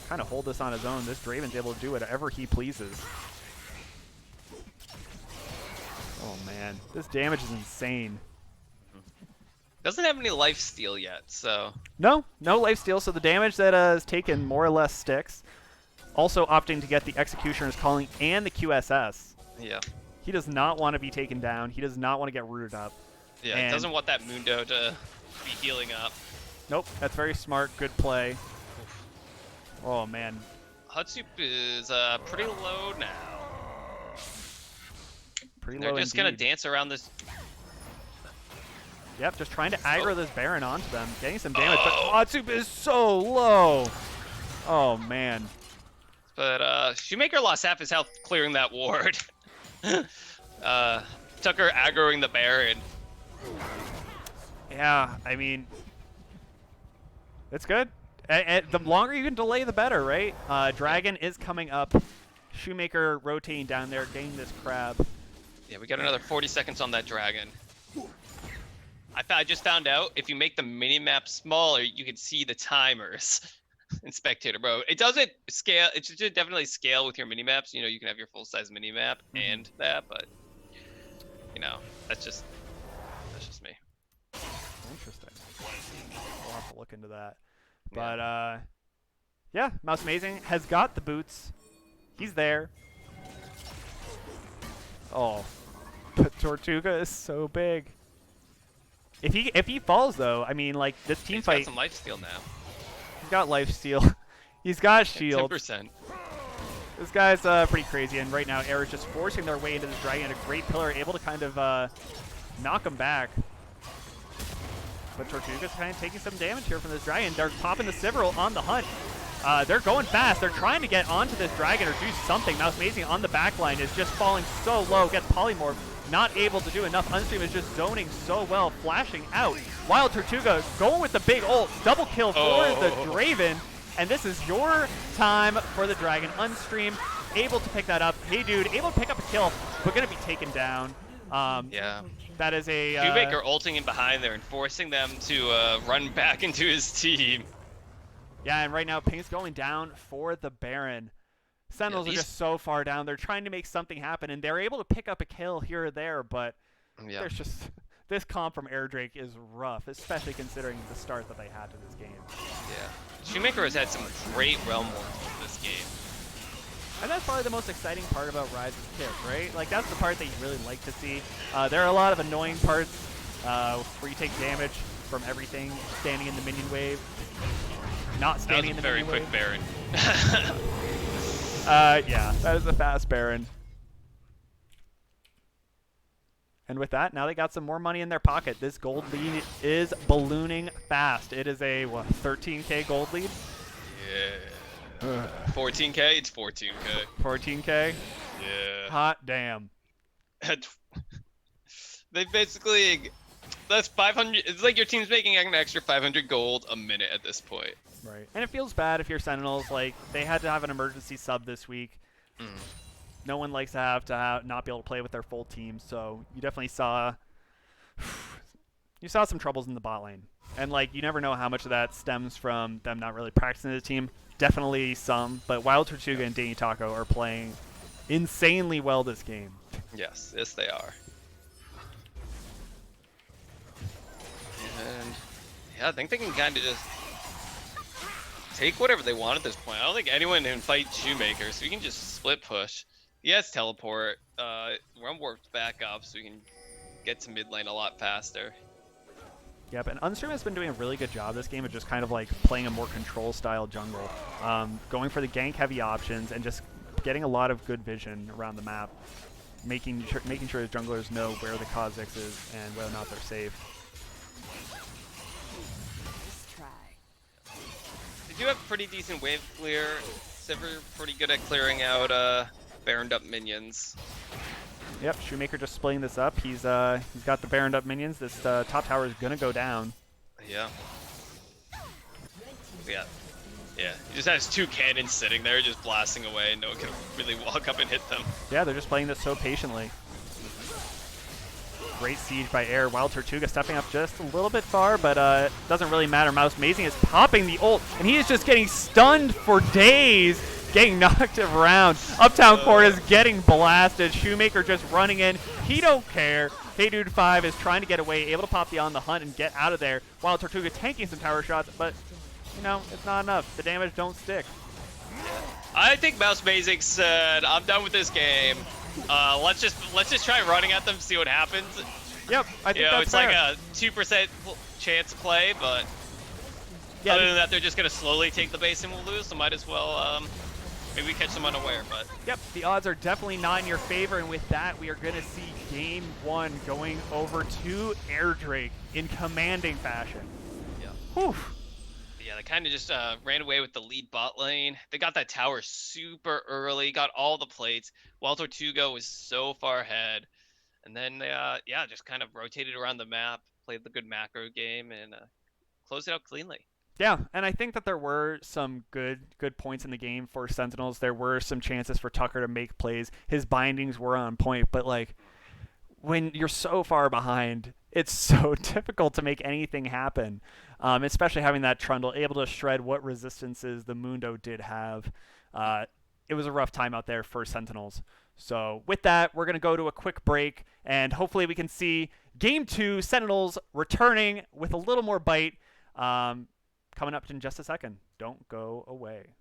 kind of hold this on his own. This Draven's able to do whatever he pleases. Oh man, this damage is insane. doesn't have any life steal yet, so. No lifesteal, so the damage that is taken more or less sticks. Also opting to get the Executioner's Calling and the QSS. Yeah. He does not want to be taken down. He does not want to get rooted up. Yeah, he doesn't want that Mundo to be healing up. Nope, that's very smart. Good play. Oh, man. Hatsup is pretty low now. Pretty They're low just indeed. going to dance around this. Yep, just trying to aggro this Baron onto them. Getting some damage, but Hatsup is so low. Oh, man. But Shoemaker lost half his health clearing that ward. Tucker aggroing the Baron. Yeah, I mean, it's good. The longer you can delay, the better, right? Dragon is coming up. Shoemaker rotating down there, getting this crab. Yeah, we got another 40 seconds on that Dragon. I just found out if you make the mini-map smaller, you can see the timers in spectator mode. It doesn't scale. It should definitely scale with your mini-maps. You know, you can have your full-size mini-map and that, but That's just me. Interesting. We'll have to look into that. Yeah. But yeah, Mouse Amazing has got the boots. He's there. Oh, but Tortuga is so big. If he falls though, I mean, like this team He's fight. got some life steal now. He's got life steal. He's got shield. 10%. This guy's pretty crazy, and right now Air is just forcing their way into this dragon. A great pillar, able to kind of knock him back. But Tortuga's kind of taking some damage here from this dragon. They're popping the Sivril on the hunt. They're going fast. They're trying to get onto this dragon or do something. Mouse Amazing on the back line is just falling so low. Gets polymorph. Not able to do enough. Unstream is just zoning so well, flashing out. Wild Tortuga going with the big ult. Double kill for the Draven. And this is your time for the dragon. Unstream able to pick that up. Hey, dude, able to pick up a kill, but going to be taken down. Yeah. That is a... Shoemaker ulting in behind there and forcing them to run back into his team. Yeah, and right now Ping's going down for the Baron. Sentinels are just so far down. They're trying to make something happen, and they're able to pick up a kill here or there, but there's just... This comp from Air Drake is rough, especially considering the start that they had to this game. Yeah. Shoemaker has had some great realm wars in this game. And that's probably the most exciting part about Rise's kit, right? Like, that's the part that you really like to see. There are a lot of annoying parts where you take damage from everything, standing in the minion wave, not standing in the minion wave. That was a very quick Baron. Yeah, that is a fast Baron. And with that, now they got some more money in their pocket. This gold lead is ballooning fast. It is a, what, 13K gold lead? Yeah. 14K? It's 14K. 14K? Yeah. Hot damn. They basically... That's 500... It's like your team's making an extra 500 gold a minute at this point. Right. And it feels bad if you're Sentinels. Like, they had to have an emergency sub this week. No one likes to have not be able to play with their full team, so you definitely saw some troubles in the bot lane. And like you never know how much of that stems from them not really practicing the team. Definitely some, but Wild Tortuga and Danny Taco are playing insanely well this game. Yes, they are. And yeah, I think they can kind of just take whatever they want at this point. I don't think anyone can fight Shoemaker, so we can just split push. He has teleport. Run warped back up, so we can get to mid lane a lot faster. Yep, and Unstream has been doing a really good job this game of just kind of like playing a more control style jungle, going for the gank heavy options and just getting a lot of good vision around the map, making sure his junglers know where the Kha'Zix is and whether or not they're safe. They do have pretty decent wave clear. Sivir pretty good at clearing out Baroned up minions. Yep, Shoemaker just splitting this up. He's got the Baroned up minions. This top tower is gonna go down. Yeah. Yeah. Yeah. He just has two cannons sitting there just blasting away and no one can really walk up and hit them. Yeah, they're just playing this so patiently. Great siege by Air. Wild Tortuga stepping up just a little bit far, but it doesn't really matter. Mouse Amazing is popping the ult, and he is just getting stunned for days, getting knocked around. Uptown Court is getting blasted. Shoemaker just running in. He don't care. Hey Dude 5 is trying to get away, able to pop the On the Hunt and get out of there. Wild Tortuga tanking some tower shots, but, you know, it's not enough. The damage don't stick. I think Mouse Amazing said, I'm done with this game. Let's just try running at them, see what happens. Yep, I think that's it's fair. like a 2% chance play, but Yeah, other than that, they're just gonna slowly take the base and we'll lose. So might as well maybe catch them unaware. But yep, the odds are definitely not in your favor, and with that, we are gonna see game one going over to Air Drake in commanding fashion. yeah. Whew. Yeah, they kind of just ran away with the lead bot lane. They got that tower super early, got all the plates. Wild Tortuga was so far ahead. And then they, just kind of rotated around the map, played the good macro game, and closed it out cleanly. Yeah, and I think that there were some good points in the game for Sentinels. There were some chances for Tucker to make plays. His bindings were on point, but like when you're so far behind, it's so difficult to make anything happen. Especially having that Trundle able to shred what resistances the Mundo did have. It was a rough time out there for Sentinels. So with that, we're going to go to a quick break, and hopefully we can see Game 2, Sentinels returning with a little more bite, coming up in just a second. Don't go away.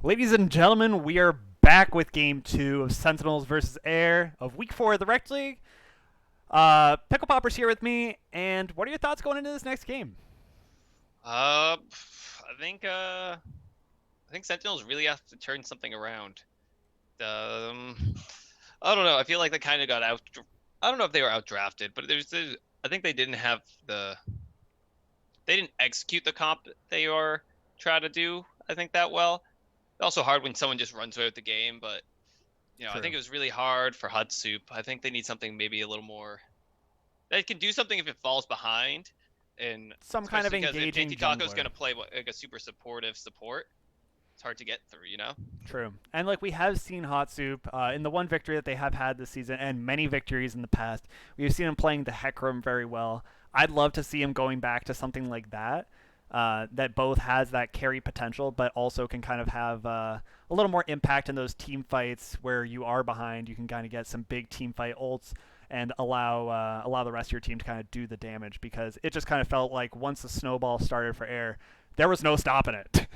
Ladies and gentlemen, we are back with Game 2 of Sentinels versus Air of Week 4 of the Rekt League. Pickle Popper's here with me, and what are your thoughts going into this next game? I think Sentinels really have to turn something around. I don't know. I feel like they kind of got out. I don't know if they were outdrafted, but I think they didn't have they didn't execute the comp they are trying to do. I think that well. It's also hard when someone just runs away with the game, but I True. think it was really hard for Hut Soup. I think they need something maybe a little more. They can do something if it falls behind, and Some kind of especially because if engaging JT Taco's jungler. going to play like a super supportive support, it's hard to get through. True. And like we have seen Hot Soup in the one victory that they have had this season and many victories in the past, we've seen him playing the Hecarim very well. I'd love to see him going back to something like that. That both has that carry potential, but also can kind of have a little more impact in those team fights where you are behind. You can kind of get some big team fight ults and allow the rest of your team to kind of do the damage, because it just kind of felt like once the snowball started for Air, there was no stopping it.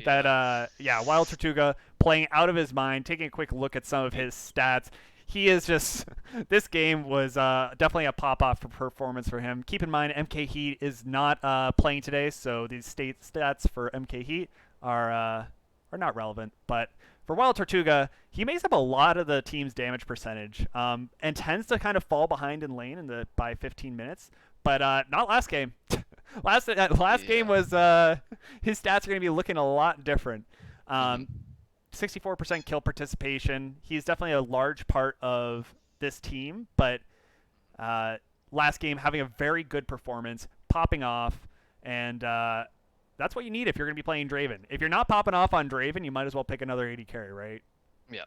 Wild Tortuga playing out of his mind, taking a quick look at some of his stats. He is just this game was definitely a pop-off performance for him. Keep in mind, MK Heat is not playing today, so these state stats for MK Heat are not relevant. But for Wild Tortuga, he makes up a lot of the team's damage percentage, and tends to kind of fall behind in lane by 15 minutes. But not last game. last game was his stats are going to be looking a lot different. 64% kill participation. He's definitely a large part of this team, but last game having a very good performance, popping off, and that's what you need if you're going to be playing Draven. If you're not popping off on Draven, you might as well pick another AD carry, right? Yeah.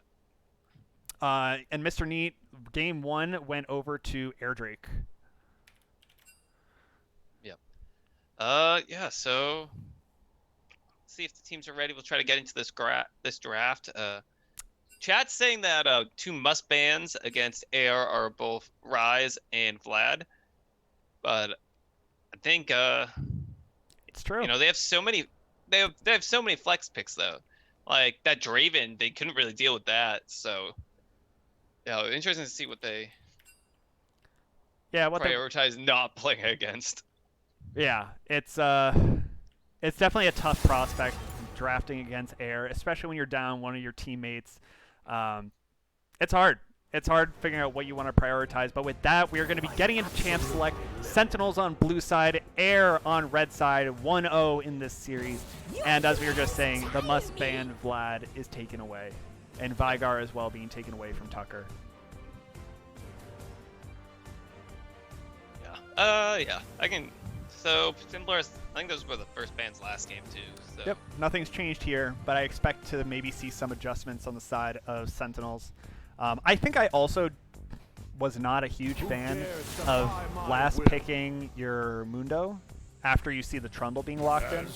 And Mr. Neat, game 1 went over to Airdrake. Yep. So see if the teams are ready. We'll try to get into this draft. Chat's saying that 2 must bans against AR are both Rise and Vlad, but I think It's true. they have so many. They have so many flex picks though. Like that Draven, they couldn't really deal with that. So interesting to see what they prioritize not playing against. Yeah, it's definitely a tough prospect drafting against Air, especially when you're down one of your teammates. It's hard. It's hard figuring out what you want to prioritize. But with that, we are going to be getting into Champ Select. Sentinels on blue side, Air on red side, 1-0 in this series. And as we were just saying, the must-ban Vlad is taken away. And Vigar as well being taken away from Tucker. Yeah. I can. So similar. I think those were the first bans last game too. So. Yep, nothing's changed here, but I expect to maybe see some adjustments on the side of Sentinels. I think I also was not a huge fan of last picking your Mundo after you see the Trundle being locked in.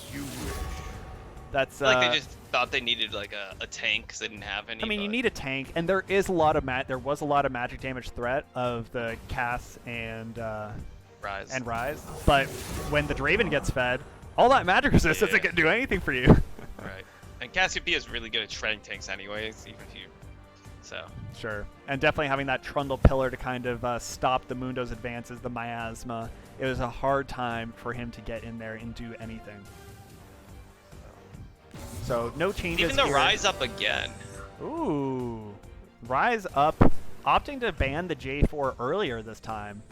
That's like they just thought they needed like a tank because they didn't have any. I mean, you need a tank, and there was a lot of magic damage threat of the Cass and Rise. But when the Draven gets fed, all that magic resist isn't going to do anything for you. Right. And Cassiopeia is really good at shredding tanks anyways, even if you. So. Sure. And definitely having that Trundle pillar to kind of stop the Mundo's advances, the miasma. It was a hard time for him to get in there and do anything. So no changes. Even the here. Rise up again. Ooh. Rise up, opting to ban the J4 earlier this time.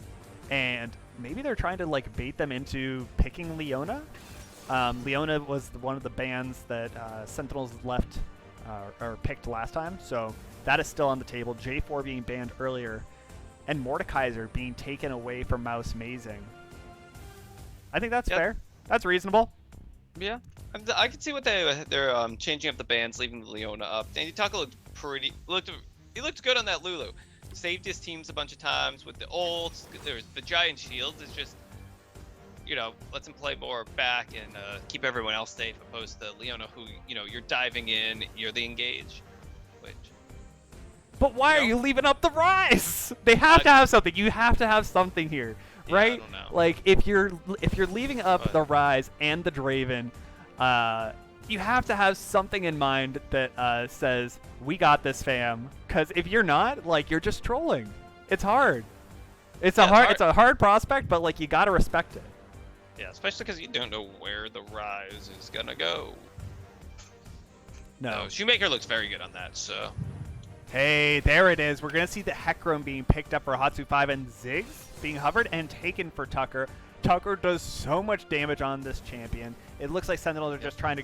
And maybe they're trying to like bait them into picking Leona. Leona was one of the bans that Sentinels left or picked last time, so that is still on the table. J4 being banned earlier, and Mordekaiser being taken away from Mouse Mazing. I think that's fair. That's reasonable. Yeah, I can see what they're changing up the bans, leaving the Leona up. Dandy Taco he looked good on that Lulu. Saved his teams a bunch of times with the ults. There's the giant shields. It's just, lets him play more back and keep everyone else safe, opposed to Leona, who, you're diving in, you're the engage. But why are you leaving up the Rise? They have to have something. You have to have something here, right? I don't know. Like if you're leaving up the Rise and the Draven, you have to have something in mind that says we got this, fam. Because if you're not, like, you're just trolling. It's hard. It's Yeah, a hard. It's a hard prospect, but like you gotta respect it. Yeah, especially because you don't know where the Rise is gonna go. No. Shoemaker looks very good on that. So. Hey, there it is. We're gonna see the Hecarim being picked up for Hatsu 5 and Ziggs being hovered and taken for Tucker. Tucker does so much damage on this champion. It looks like Sentinels are just trying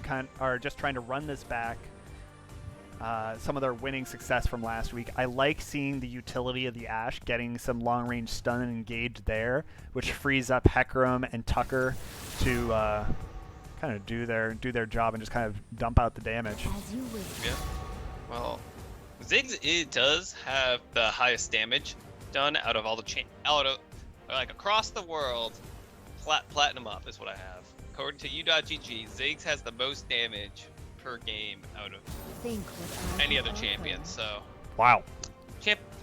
to run this back. Some of their winning success from last week. I like seeing the utility of the Ashe getting some long-range stun and engage there, which frees up Hecarim and Tucker to kind of do their job and just kind of dump out the damage. Yeah. Well, Ziggs does have the highest damage done out of all the like across the world. Platinum up is what I have. According to u.gg, Ziggs has the most damage per game out of any other champion. So wow.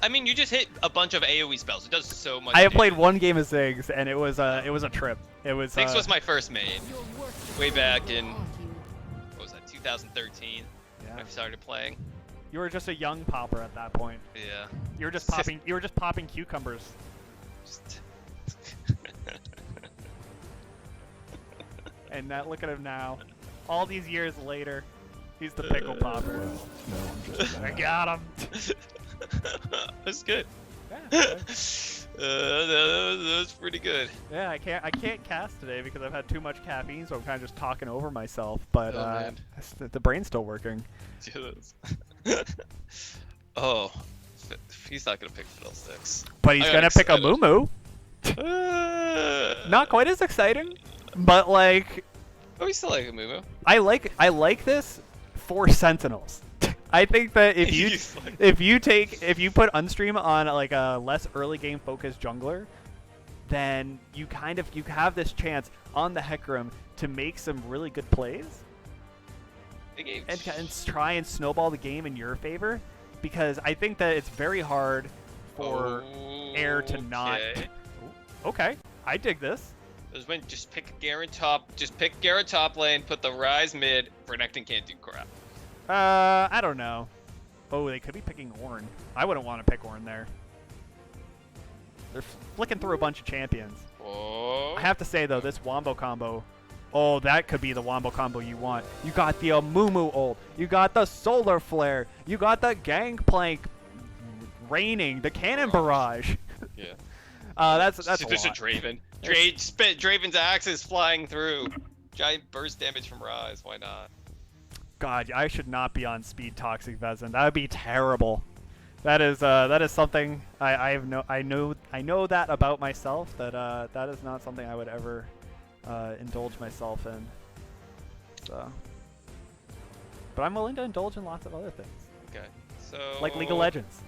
I mean, you just hit a bunch of AoE spells. It does so much. I have played damage. one game of Ziggs, and it was a trip. It was Ziggs was my first main, way back in what was that, 2013. Yeah. I started playing. You were just a young popper at that point. Yeah. You were just popping. You were just popping cucumbers. Just... And look at him now. All these years later, he's the pickle popper. Well, no, I'm just I mad. got him. That's good. Yeah, That was pretty good. yeah, I can't cast today because I've had too much caffeine, so I'm kind of just talking over myself. But Oh, man. the brain's still working. Oh, he's not gonna pick Fiddlesticks. But he's I got gonna pick a excited. Moo. Not quite as exciting, but like Oh, we still like a Mumu. I like this for Sentinels. I think that if you He's like- if you put Unstream on like a less early game focused jungler, then you have this chance on the Hecarim to make some really good plays and try and snowball the game in your favor, because I think that it's very hard for Air to not. Okay. Okay, I dig this. There's when just pick Garen top, top lane, put the Rise mid. Renekton can't do crap. I don't know. Oh, they could be picking Ornn. I wouldn't want to pick Ornn there. They're flicking through a bunch of champions. Oh. I have to say, though, this Wombo combo, oh, that could be the Wombo combo you want. You got the Amumu ult. You got the Solar Flare. You got the Gangplank raining. The Cannon Barrage. Yeah. That's a Just a lot. Draven. Draven's axe is flying through. Giant burst damage from Rise. Why not? God, I should not be on speed Toxic Vezin. That would be terrible. That is something I know that about myself. That is not something I would ever indulge myself in. So, but I'm willing to indulge in lots of other things, Okay. So. like League of Legends.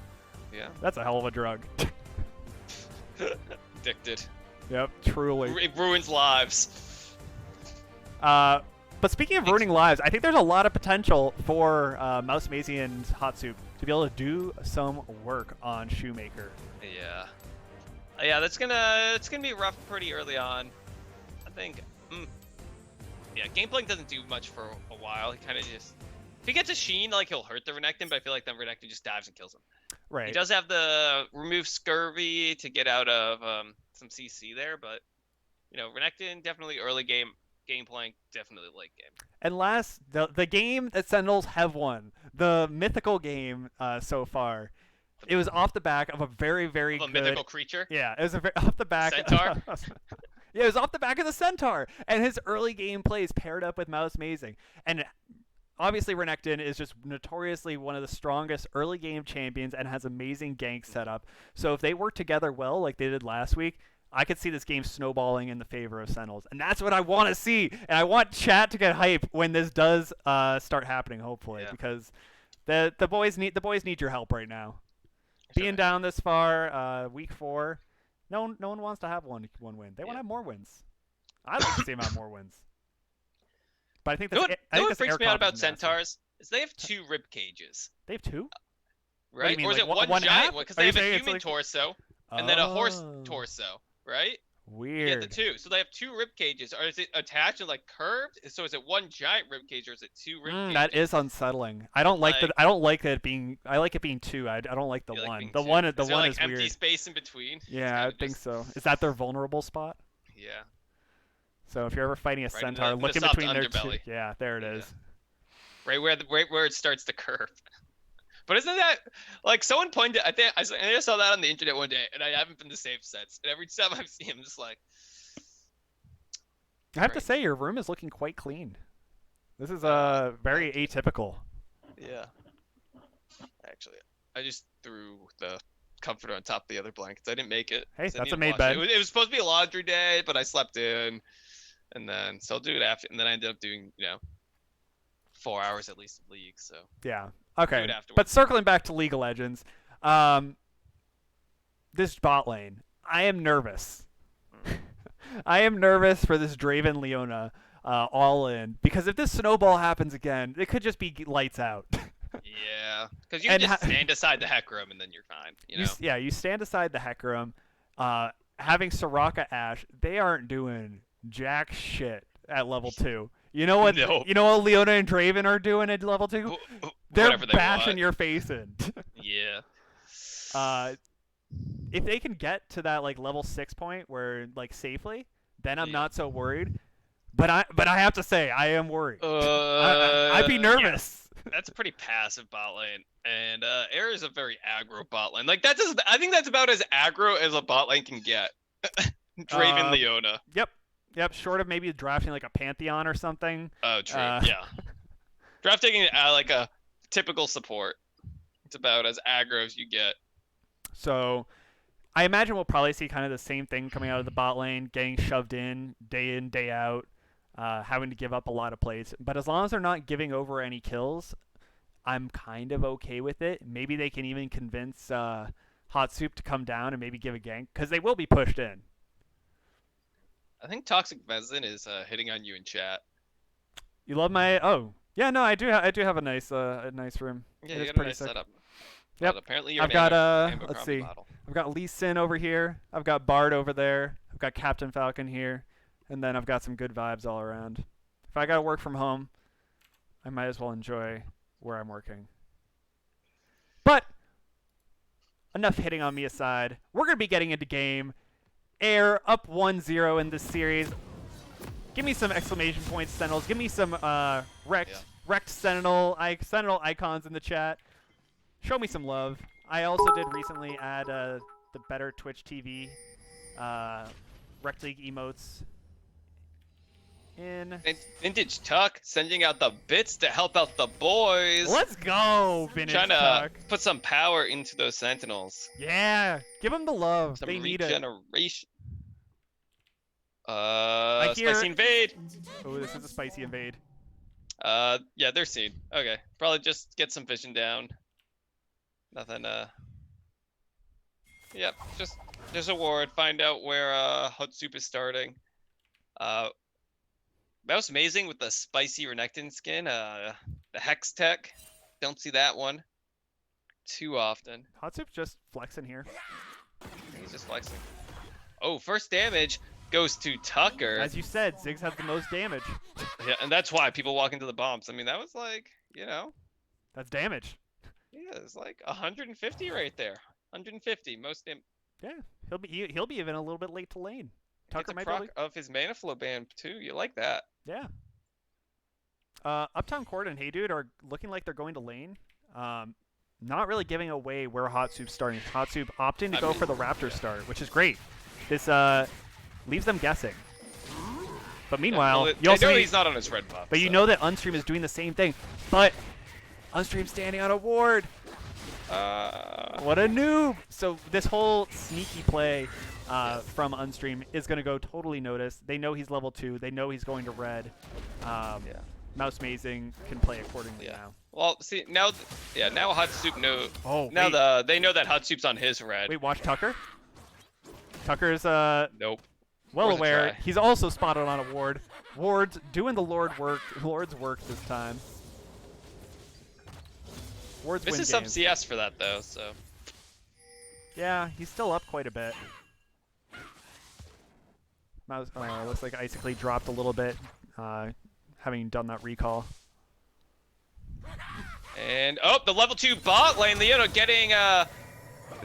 Yeah. That's a hell of a drug. Addicted. Yep, truly. It ruins lives. But speaking of ruining lives, I think there's a lot of potential for Mouse Maisie and Hot Soup to be able to do some work on Shoemaker. Yeah. Yeah, it's gonna be rough pretty early on. I think. Yeah, Gameplank doesn't do much for a while. He kind of just. If he gets a Sheen, like he'll hurt the Renekton, but I feel like then Renekton just dives and kills him. Right. He does have the remove Scurvy to get out of some CC there, but Renekton definitely early game. Gameplank definitely late game. And last, the game that Sentinels have won, the mythical game so far, it was off the back of a very, very A good mythical creature. Yeah, it was off the back. Centaur? Yeah, it was off the back of the Centaur, and his early game plays paired up with Mouse Mazing. And obviously, Renekton is just notoriously one of the strongest early game champions and has amazing gank setup. So if they work together well, like they did last week, I could see this game snowballing in the favor of Sentinels, and that's what I want to see. And I want chat to get hype when this does start happening, hopefully, because the boys need your help right now. Being down this far, week 4, no one wants to have one win. They want to have more wins. I'd like to see them have more wins. But I think that's what freaks me out about Centaurs is they have 2 rib cages. They have 2, right? mean, Or is like it one one giant half? one? Because Are they you have a saying it's human like- torso and then a horse torso, right? Yeah, the Weird. two. So they have two rib cages. Or is it attached and like curved? So is it one giant rib cage or is it two rib cages? That is unsettling. I don't like that. Like, I don't like it being. I like it being two. I don't like the you like one. being The two. one. The Is there one like is empty weird. space in between? It's Yeah, I kind of think just, so. Is that their vulnerable spot? yeah. So if you're ever fighting a Right in centaur, the look in soft between their two. underbelly. Yeah, there it Yeah. is. Right where it starts to curve. But isn't that like someone pointed? I think I saw that on the internet one day, and I haven't been the same since. And every time I've seen him, just like, I have to Right. say, your room is looking quite clean. This is very atypical. yeah. Actually, I just threw the comforter on top of the other blankets. I didn't make it. Hey, 'cause I that's a needed to made wash bed. It was supposed to be a laundry day, but I slept in, and then so I'll do it after. And then I ended up doing 4 hours at least of League. So Yeah. do Okay. it afterwards. But circling back to League of Legends, this bot lane, I am nervous. I am nervous for this Draven Leona all in because if this snowball happens again, it could just be lights out. Yeah, because you And can just stand aside the heck room and then you're fine. Yeah, you stand aside the Hecarim. Having Soraka Ashe, they aren't doing jack shit at level 2. You know what? Nope. You know what Leona and Draven are doing at level 2? They're Whatever they bashing want. your face in. Yeah. If they can get to that like level 6 point where like safely, then I'm Yeah. not so worried. But I have to say I am worried. I'd be Yeah. nervous. That's a pretty passive bot lane, and Air is a very aggro bot lane. Like I think that's about as aggro as a bot lane can get. Draven Leona. Yep. Short of maybe drafting like a Pantheon or something. Oh, true. Yeah. Drafting like a typical support. It's about as aggro as you get. So I imagine we'll probably see kind of the same thing coming out of the bot lane, getting shoved in, day out, having to give up a lot of plays. But as long as they're not giving over any kills, I'm kind of okay with it. Maybe they can even convince Hot Soup to come down and maybe give a gank, because they will be pushed in. I think Toxic Vezin is hitting on you in chat. You love my... Oh, yeah, no, I do have a nice room. Yeah, It you is got a pretty nice sick. setup. Yep. But apparently you're I've got let's Abercrombie see. model. I've got Lee Sin over here. I've got Bard over there. I've got Captain Falcon here. And then I've got some good vibes all around. If I got to work from home, I might as well enjoy where I'm working. But enough hitting on me aside. We're going to be getting into game. Air up 1-0 in this series. Give me some exclamation points, Sentinels. Give me some Rekt Sentinel icons in the chat. Show me some love. I also did recently add the better Twitch TV Rekt League emotes in. Vintage Tuck sending out the bits to help out the boys. Let's go, Vintage Trying to Tuck. put some power into those Sentinels. Yeah, give them the love. Some They need it. regeneration. hear- Spicy invade. Oh, this is a spicy invade. Yeah, they're seen. Okay, probably just get some vision down. Nothing. Yep, just there's a ward. Find out where Hot Soup is starting. That was amazing with the spicy Renekton skin. The Hex Tech. Don't see that one too often. Hot Soup's just flexing here. He's just flexing. Oh, first damage goes to Tucker. As you said, Ziggs has the most damage. Yeah, and that's why people walk into the bombs. I mean, that was like, That's damage. yeah, it's like 150 right there. 150 most damage. Yeah, he'll be even a little bit late to lane. Tucker It's a might proc be. of his mana flow band too. You like that? Yeah. Uptown Court and Hey Dude are looking like they're going to lane. Not really giving away where Hot Soup's starting. Hot Soup opting to go for the Raptor start, which is great. This leaves them guessing. But meanwhile, you also know he's not on his red buff. but you so. know that Unstream is doing the same thing. But Unstream's standing on a ward. What a noob! So this whole sneaky play from Unstream is going to go totally noticed. They know he's level 2. They know he's going to red. Mouse Mazing can play accordingly now. Well, see now, now Hot Soup know. Oh, now wait. they know that Hot Soup's on his red. Wait, watch Tucker. Tucker's Nope. well Worth a aware. try. He's also spotted on a ward. Ward's doing the Lord's work this time. Ward's This win is some games. CS for that though. So Yeah, he's still up quite a bit. Mouse looks like Icically dropped a little bit, having done that recall. And the level 2 bot lane, Leona getting the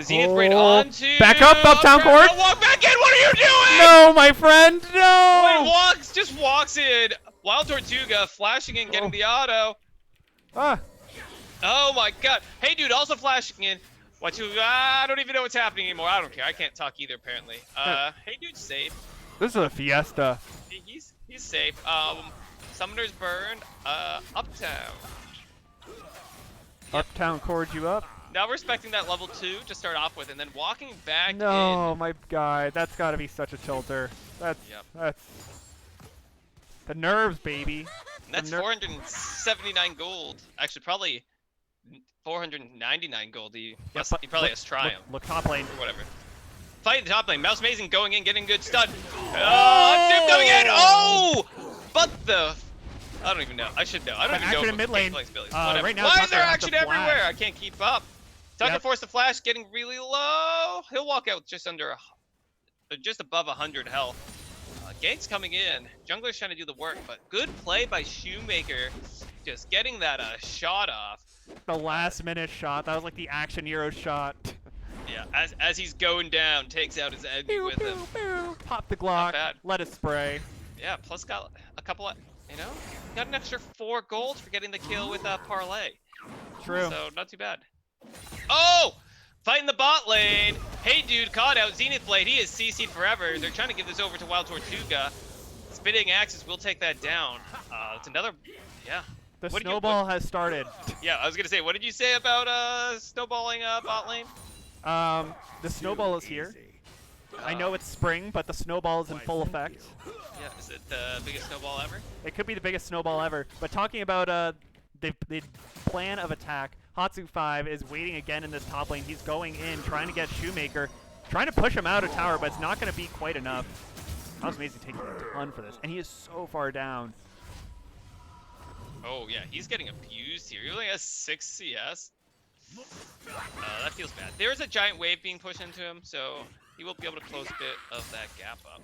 Zenith Braid Oh, onto. back up, Uptown Court. Walk back in. What are you doing? No, my friend, no! Wait, just walks in. Wild Tortuga flashing in, getting the auto. Ah, Oh my god. Hey dude, also flashing in. I don't even know what's happening anymore. I don't care. I can't talk either apparently. Hey dude's safe. this is a fiesta. He's safe. Summoner's burned. Uptown. Uptown cord you up. Now we're expecting that level 2 to start off with, and then walking back No, my guy, that's got to be such a tilter. That's the nerves, baby. in. That's 479 gold. Actually, probably 499 gold. He probably has Triumph. Look top lane. Or whatever. Fighting the top lane. Mouse Amazing going in, getting good stun. Tip coming in. Oh! But the... I don't even know. I should know. I don't even know. Action in mid lane. Right now, Why is there Tucker has action to everywhere? flash. I can't keep up. Tucker forced the flash, getting really low. He'll walk out just above 100 health. Gank's coming in. Jungler's trying to do the work, but good play by Shoemaker. Just getting that shot off. The last minute shot. That was like the action hero shot. Yeah, as he's going down, takes out his enemy Pew, with pew, him. pew. Pop the Glock. bad. Let it spray. Yeah, plus got a couple of, got an extra 4 gold for getting the kill with Parlay. True. So not too bad. Oh! Fighting the bot lane. Hey dude, caught out. Zenith Blade. He is CC'd forever. They're trying to give this over to Wild Tortuga. Spitting Axis will take that down. It's another, yeah. The snowball has started. Yeah, I was gonna say, what did you say about snowballing bot lane? The snowball is here. I know it's spring, but the snowball is in full effect. Yeah, is it the biggest snowball ever? It could be the biggest snowball ever. But talking about the plan of attack, Hatsu 5 is waiting again in this top lane. He's going in, trying to get Shoemaker, trying to push him out of tower, but it's not going to be quite enough. That was amazing, taking a ton for this, and he is so far down. Oh yeah, he's getting abused here. He only has 6 CS. That feels bad. There's a giant wave being pushed into him, so he will be able to close a bit of that gap up.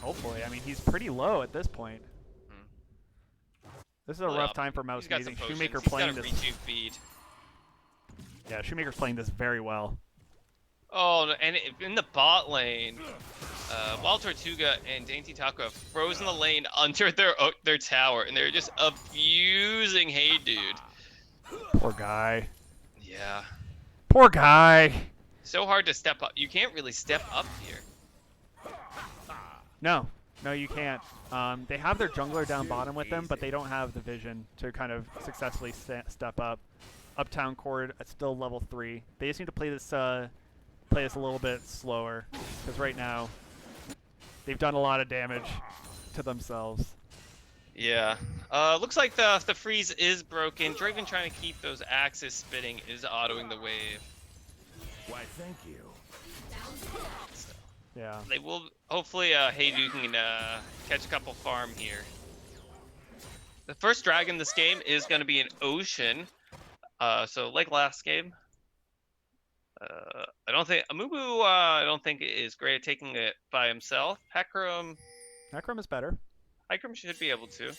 Hopefully. I mean, he's pretty low at this point. This is a rough time for Mouse He's got some Amazing. potions. Shoemaker He's playing got a this. rejuve bead. Yeah, Shoemaker's playing this very well. Oh, and in the bot lane, Wild Tortuga and Dainty Taco have frozen the lane under their tower, and they're just abusing Hey Dude. Poor guy. Yeah. Poor guy. So hard to step up. You can't really step up here. No, you can't. They have their jungler down bottom with them, but they don't have the vision to kind of successfully step up. Uptown Cord at still level 3. They just need to play this a little bit slower, because right now they've done a lot of damage to themselves. Yeah. Looks like the freeze is broken. Draven trying to keep those axes spitting is autoing the wave. Why, thank you. So Yeah. they will hopefully Hey Dude can catch a couple farm here. The first dragon this game is going to be an ocean. So like last game. I don't think Amumu I don't think is great at taking it by himself. Hecarim is better. Hecarim should be able to.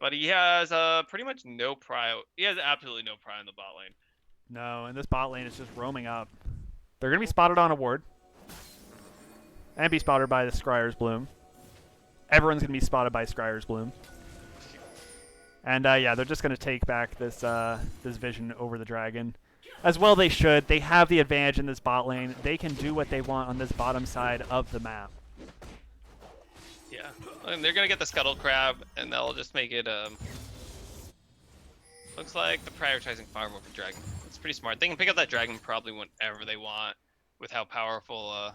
But he has pretty much no prio. He has absolutely no prio in the bot lane. No, and this bot lane is just roaming up. They're going to be spotted on a ward. And be spotted by the Scryer's Bloom. Everyone's going to be spotted by Scryer's Bloom. And yeah, they're just going to take back this this vision over the dragon. As well they should. They have the advantage in this bot lane. They can do what they want on this bottom side of the map. Yeah. And they're gonna get the Scuttle Crab and they'll just make it looks like the prioritizing farm over dragon. It's pretty smart. They can pick up that dragon probably whenever they want with how powerful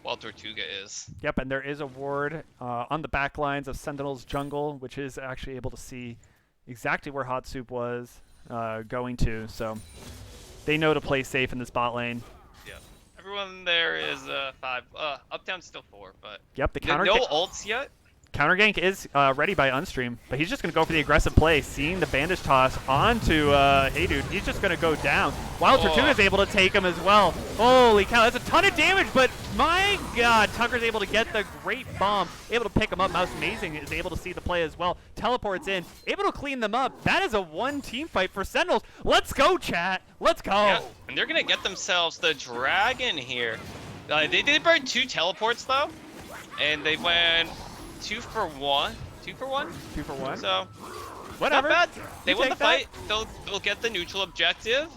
Wild Tortuga is. Yep, and there is a ward on the back lines of Sentinels jungle, which is actually able to see exactly where Hot Soup was going to, so they know to play safe in this bot lane. Yeah. Everyone there is 5. Uptown's still 4, but yep, the counter no ults yet. Counter gank is ready by Unstream, but he's just going to go for the aggressive play, seeing the bandage toss onto Hey Dude. He's just going to go down. Wild Tortuga is able to take him as well. Holy cow, that's a ton of damage, but My God, Tucker's able to get the great bomb, able to pick him up. Mouse Amazing is able to see the play as well. Teleports in, able to clean them up. That is a one team fight for Sentinels. Let's go, chat. Let's go. Yeah, and they're gonna get themselves the dragon here. They did burn 2 teleports though, and they went 2 for 1. 2 for 1. 2 for 1. So whatever. not bad. They You won the take that. fight. They'll get the neutral objective.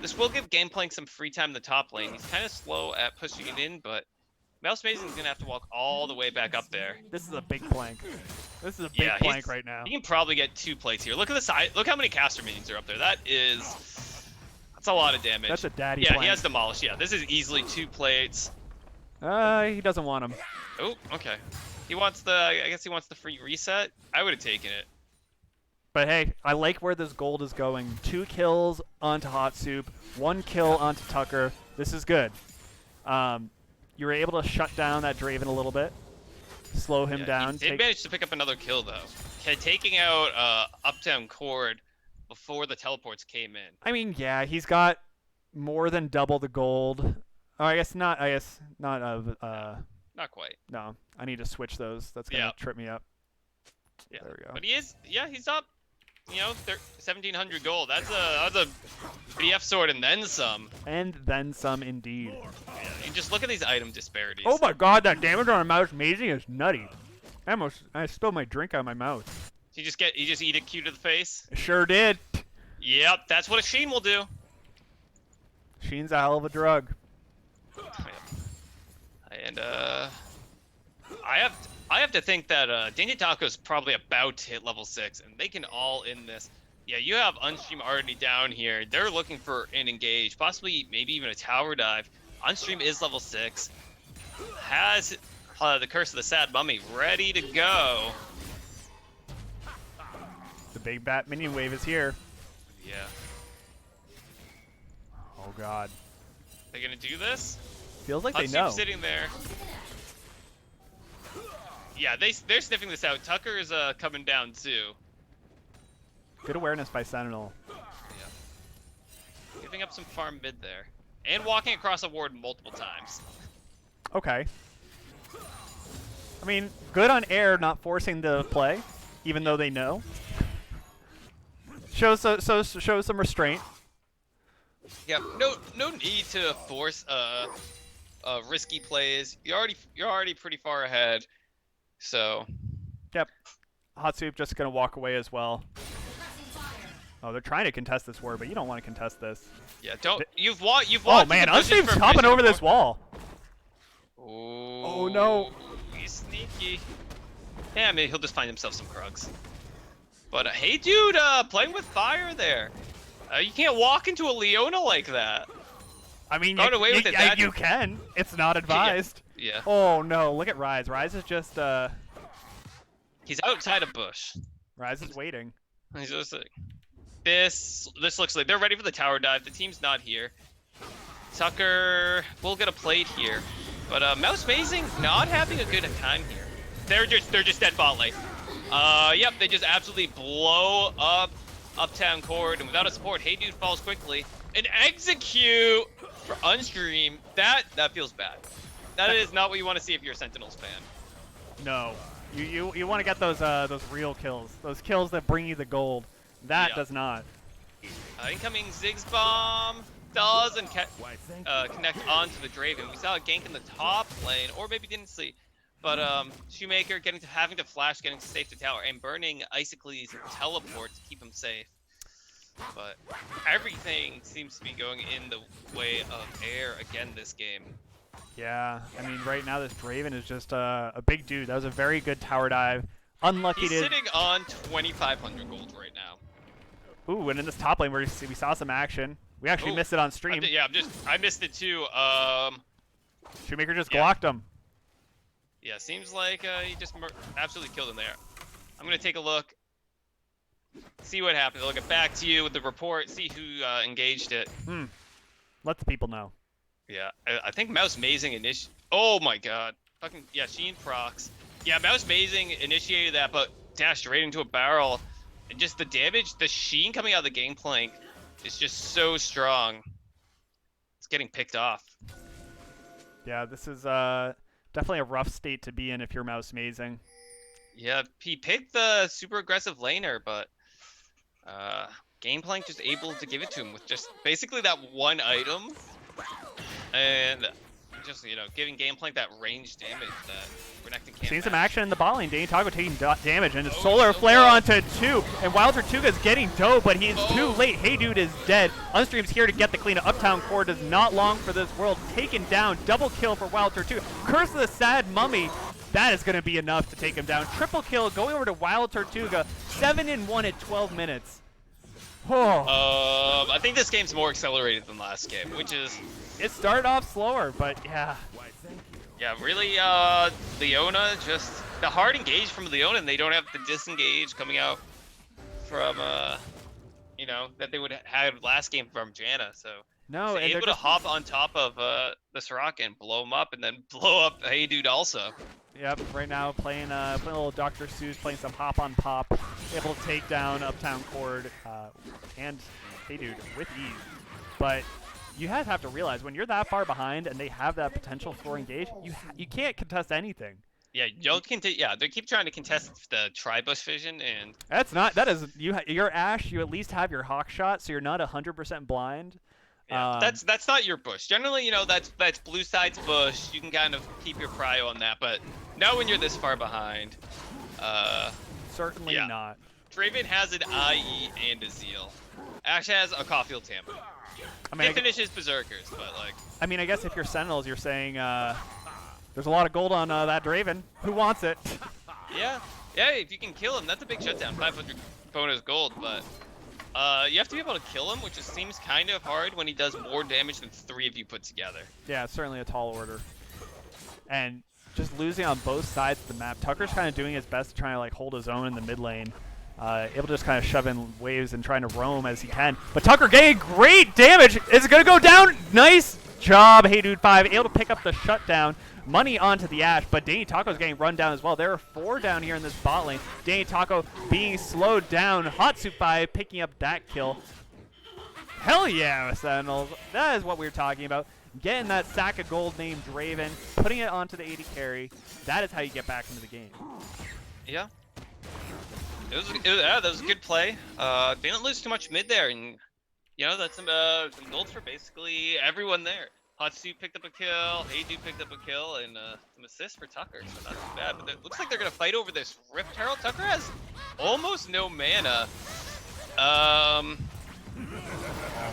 This will give Gameplank some free time in the top lane. He's kind of slow at pushing it in, but Mouse Amazing's gonna have to walk all the way back up there. This is a big plank. This is a big plank right now. He can probably get 2 plates here. Look at the side. Look how many caster minions are up there. That's a lot of damage. That's a daddy Yeah, plank. he has demolished. Yeah, this is easily 2 plates. He doesn't want him. Oh, okay. He wants the. I guess he wants the free reset. I would have taken it. But hey, I like where this gold is going. 2 kills onto Hot Soup, 1 kill onto Tucker. This is good. You were able to shut down that Draven a little bit, slow him down. He did manage to pick up another kill though. Taking out Uptown Cord before the teleports came in. I mean, yeah, he's got more than double the gold. Oh, I guess not. Not quite. No, I need to switch those. That's gonna trip me up. Yeah. There we go. But he is. Yeah, he's up. You know, 1,700 gold. That's a BF sword and then some. And then some, indeed. Yeah, you just look at these item disparities. Oh my God, that damage on a Mouse Amazing is nutty. I spilled my drink out of my mouth. You just eat a Q to the face. Sure did. Yep, that's what a Sheen will do. Sheen's a hell of a drug. And I have to think that Danger Taco's probably about to hit level 6, and they can all in this. Yeah, you have Unstream already down here. They're looking for an engage, possibly maybe even a tower dive. Unstream is level 6. Has the Curse of the Sad Mummy ready to go. The big bat minion wave is here. Yeah. Oh God. They gonna do this? Feels like they Unstream's know. sitting there. Yeah, they're sniffing this out. Tucker is coming down too. Good awareness by Sentinel. Yeah. Giving up some farm mid there. And walking across a ward multiple times. Okay. I mean, good on air, not forcing the play, even though they know. Shows some restraint. Yeah, no need to force risky plays. You're already pretty far ahead. So. Yep. Hot Soup just gonna walk away as well. Oh, they're trying to contest this ward, but you don't want to contest this. Yeah, don't. You've walked. Oh man, Unstream's hopping over this wall. Oh no. He's sneaky. Yeah, maybe he'll just find himself some Krugs. But hey, dude, playing with fire there. You can't walk into a Leona like that. I mean, Run away with it, that- you can. It's not advised. Yeah. Oh no, look at Rise. Rise is just He's outside a bush. Rise is waiting. He's just like, this looks like they're ready for the tower dive. The team's not here. Tucker will get a plate here, but Mouse Amazing not having a good time here. They're just dead bot lane. Yep, they just absolutely blow up Uptown Cord, and without a support, Hey Dude falls quickly. An execute for Unstream. That feels bad. That is not what you want to see if you're a Sentinels fan. No, you want to get those real kills, those kills that bring you the gold. That does not. Incoming Ziggs bomb doesn't connect onto the Draven. We saw a gank in the top lane, or maybe didn't see. But Shoemaker having to flash, getting safe to tower, and burning Icicles teleport to keep him safe. But everything seems to be going in the way of air again this game. Yeah, I mean, right now this Draven is just a big dude. That was a very good tower dive. Unlucky He's to... sitting on 2,500 gold right now. Ooh, and in this top lane where we saw some action. We actually missed it on stream. I missed it too. Shoemaker just blocked him. Yeah, seems like he just absolutely killed him there. I'm gonna take a look, see what happened. I'll get back to you with the report, see who engaged it. Let the people know. Yeah, I think Mouse Amazing Oh my god. Fucking, yeah, Sheen procs. Yeah, Mouse Amazing initiated that, but dashed right into a barrel. And just the damage, the Sheen coming out of the Gangplank is just so strong. It's getting picked off. Yeah, this is definitely a rough state to be in if you're Mouse Mazing. Yeah, he picked the super aggressive laner, but Gameplank just able to give it to him with just basically that one item, and just giving Gameplank that range damage that Renekton can't Seeing some match. action in the bot lane. Danny Taco taking damage, and a Oh, solar so flare low. onto 2, and Wild Tortuga's getting dope, but he's too late. Hey Dude is dead. Unstream's here to get the clean. Uptown Core does not long for this world. Taken down. Double kill for Wild Tortuga. Curse of the Sad Mummy. That is going to be enough to take him down. Triple kill going over to Wild Tortuga. 7-1 at 12 minutes. Oh. I think this game's more accelerated than last game, which is It started off slower, but yeah. Why, thank you. yeah, really. Leona just the hard engage from Leona, and they don't have the disengage coming out from that they would have had last game from Janna. So No, they're and they're able to just, hop on top of the Soraka and blow him up, and then blow up Hey Dude also. yep, right now playing a little Dr. Seuss, playing some hop on pop, able to take down Uptown Cord and Hey Dude with ease. But you have to realize when you're that far behind and they have that potential for engage, you can't contest anything. Yeah, you don't continue. Yeah, they keep trying to contest the Tribush vision, and That is you're Ash. You at least have your hawk shot, so you're not 100% blind. yeah, that's not your bush. Generally, that's blue side's bush. You can kind of keep your prio on that, but now when you're this far behind, Certainly yeah. not. Draven has an IE and a Zeal. Ash has a Caulfield Tampa. I mean, Can't finish his Berserkers, but like. I guess if you're Sentinels, you're saying there's a lot of gold on that Draven. Who wants it? Yeah, if you can kill him, that's a big shutdown. 500 bonus gold, but you have to be able to kill him, which just seems kind of hard when he does more damage than 3 of you put together. Yeah, it's certainly a tall order. And just losing on both sides of the map. Tucker's kind of doing his best to try to like hold his own in the mid lane. Able to just kind of shove in waves and trying to roam as he can. But Tucker getting great damage. Is it going to go down? Nice job, Hey Dude 5. Able to pick up the shutdown. Money onto the Ash, but Danny Taco's getting run down as well. There are 4 down here in this bot lane. Danny Taco being slowed down. Hot Soup 5 picking up that kill. Hell yeah, Sentinels. That is what we were talking about. Getting that sack of gold named Draven, putting it onto the 80 carry. That is how you get back into the game. Yeah. That was a good play. Didn't lose too much mid there, and that's some golds for basically everyone there. Hatsu picked up a kill, Hey Dude picked up a kill, and some assists for Tucker, so not too bad. But it looks like they're gonna fight over this Rift Herald. Tucker has almost no mana. Oh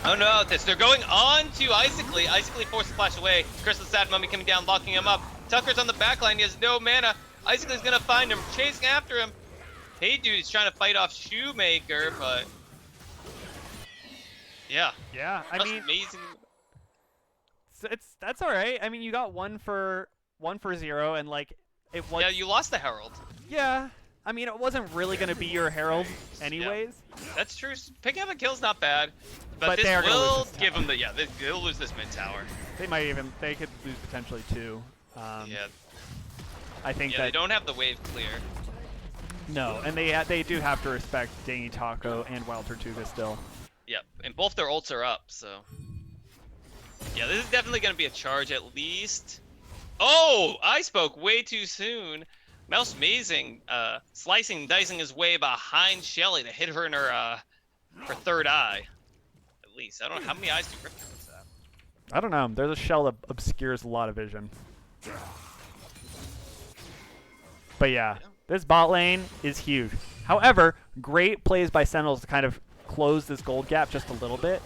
no, they're going on to Icically. Icically forced to flash away. Crystal Sad Mummy coming down, locking him up. Tucker's on the back line, he has no mana. Icicly's gonna find him, chasing after him. Hey Dude is trying to fight off Shoemaker, but yeah. Yeah, That's amazing. That's all right. I mean, you got one for 0, and like it was. Yeah, you lost the Herald. Yeah, I mean, it wasn't really gonna be your Herald, anyways. Yeah. That's true. Picking up a kill's not bad, but they this are gonna will lose this give tower. them they'll lose this mid tower. They could lose potentially 2. Yeah, I think they that don't have the wave clear. no, and they do have to respect Danny Taco and Wild Tortuga still. Yep, and both their ults are up, so. Yeah, this is definitely going to be a charge at least. Oh, I spoke way too soon. Mouse Mazing slicing and dicing his way behind Shelly to hit her in her third eye. At least. I don't know how many eyes do Rekt have. I don't know. There's a shell that obscures a lot of vision. But yeah, this bot lane is huge. However, great plays by Sentinels to kind of close this gold gap just a little bit.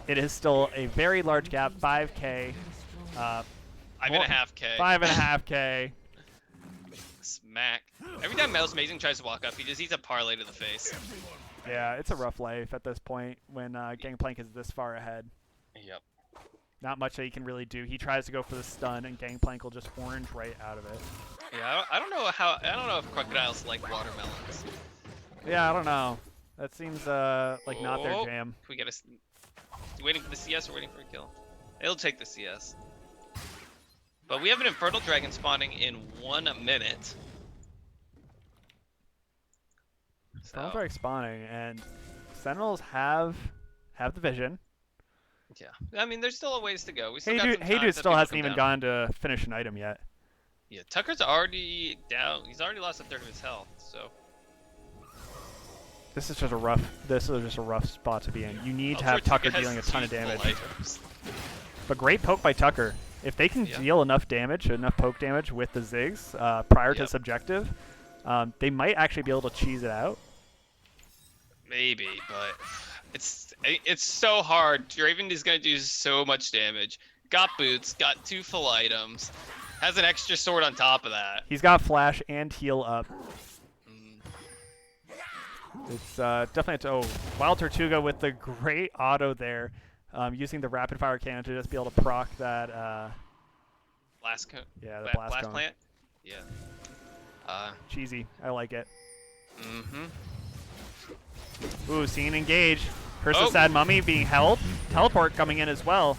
It is still a very large gap, 5K. 5.5K. 5.5K. Smack. Every time Mouse Mazing tries to walk up, he just eats a parlay to the face. Yeah, it's a rough life at this point when Gangplank is this far ahead. Yep. Not much that he can really do. He tries to go for the stun, and Gangplank will just orange right out of it. Yeah, I don't know if crocodiles like watermelons. Yeah, I don't know. That seems like not their jam. Can we get waiting for the CS or waiting for a kill? It'll take the CS. But we have an Infernal Dragon spawning in 1 minute. Sentinels are spawning, and Sentinels have the vision. Yeah. I mean, there's still a ways to go. We still Hey got dude, some hey time dude till still people hasn't come even down. gone to finish an item yet. Yeah, Tucker's already down. He's already lost a third of his health. So. This is just a rough. This is just a rough spot to be in. You need to Well, have Tucker Tortuga dealing a has ton of 2 full damage. items. But great poke by Tucker. If they can Yeah. deal enough damage, enough poke damage with the Ziggs prior to Yep. subjective, they might actually be able to cheese it out. Maybe, but it's so hard. Draven is gonna do so much damage. Got boots, got 2 full items, has an extra sword on top of that. He's got flash and heal up. Mm, It's definitely Wild Tortuga with the great auto there, using the rapid fire cannon to just be able to proc that. blast The blast cone. plant. Yeah. Cheesy. I like it. Mm-hmm. Ooh, scene engage. Curse Oh. of Sad Mummy being held. Teleport coming in as well.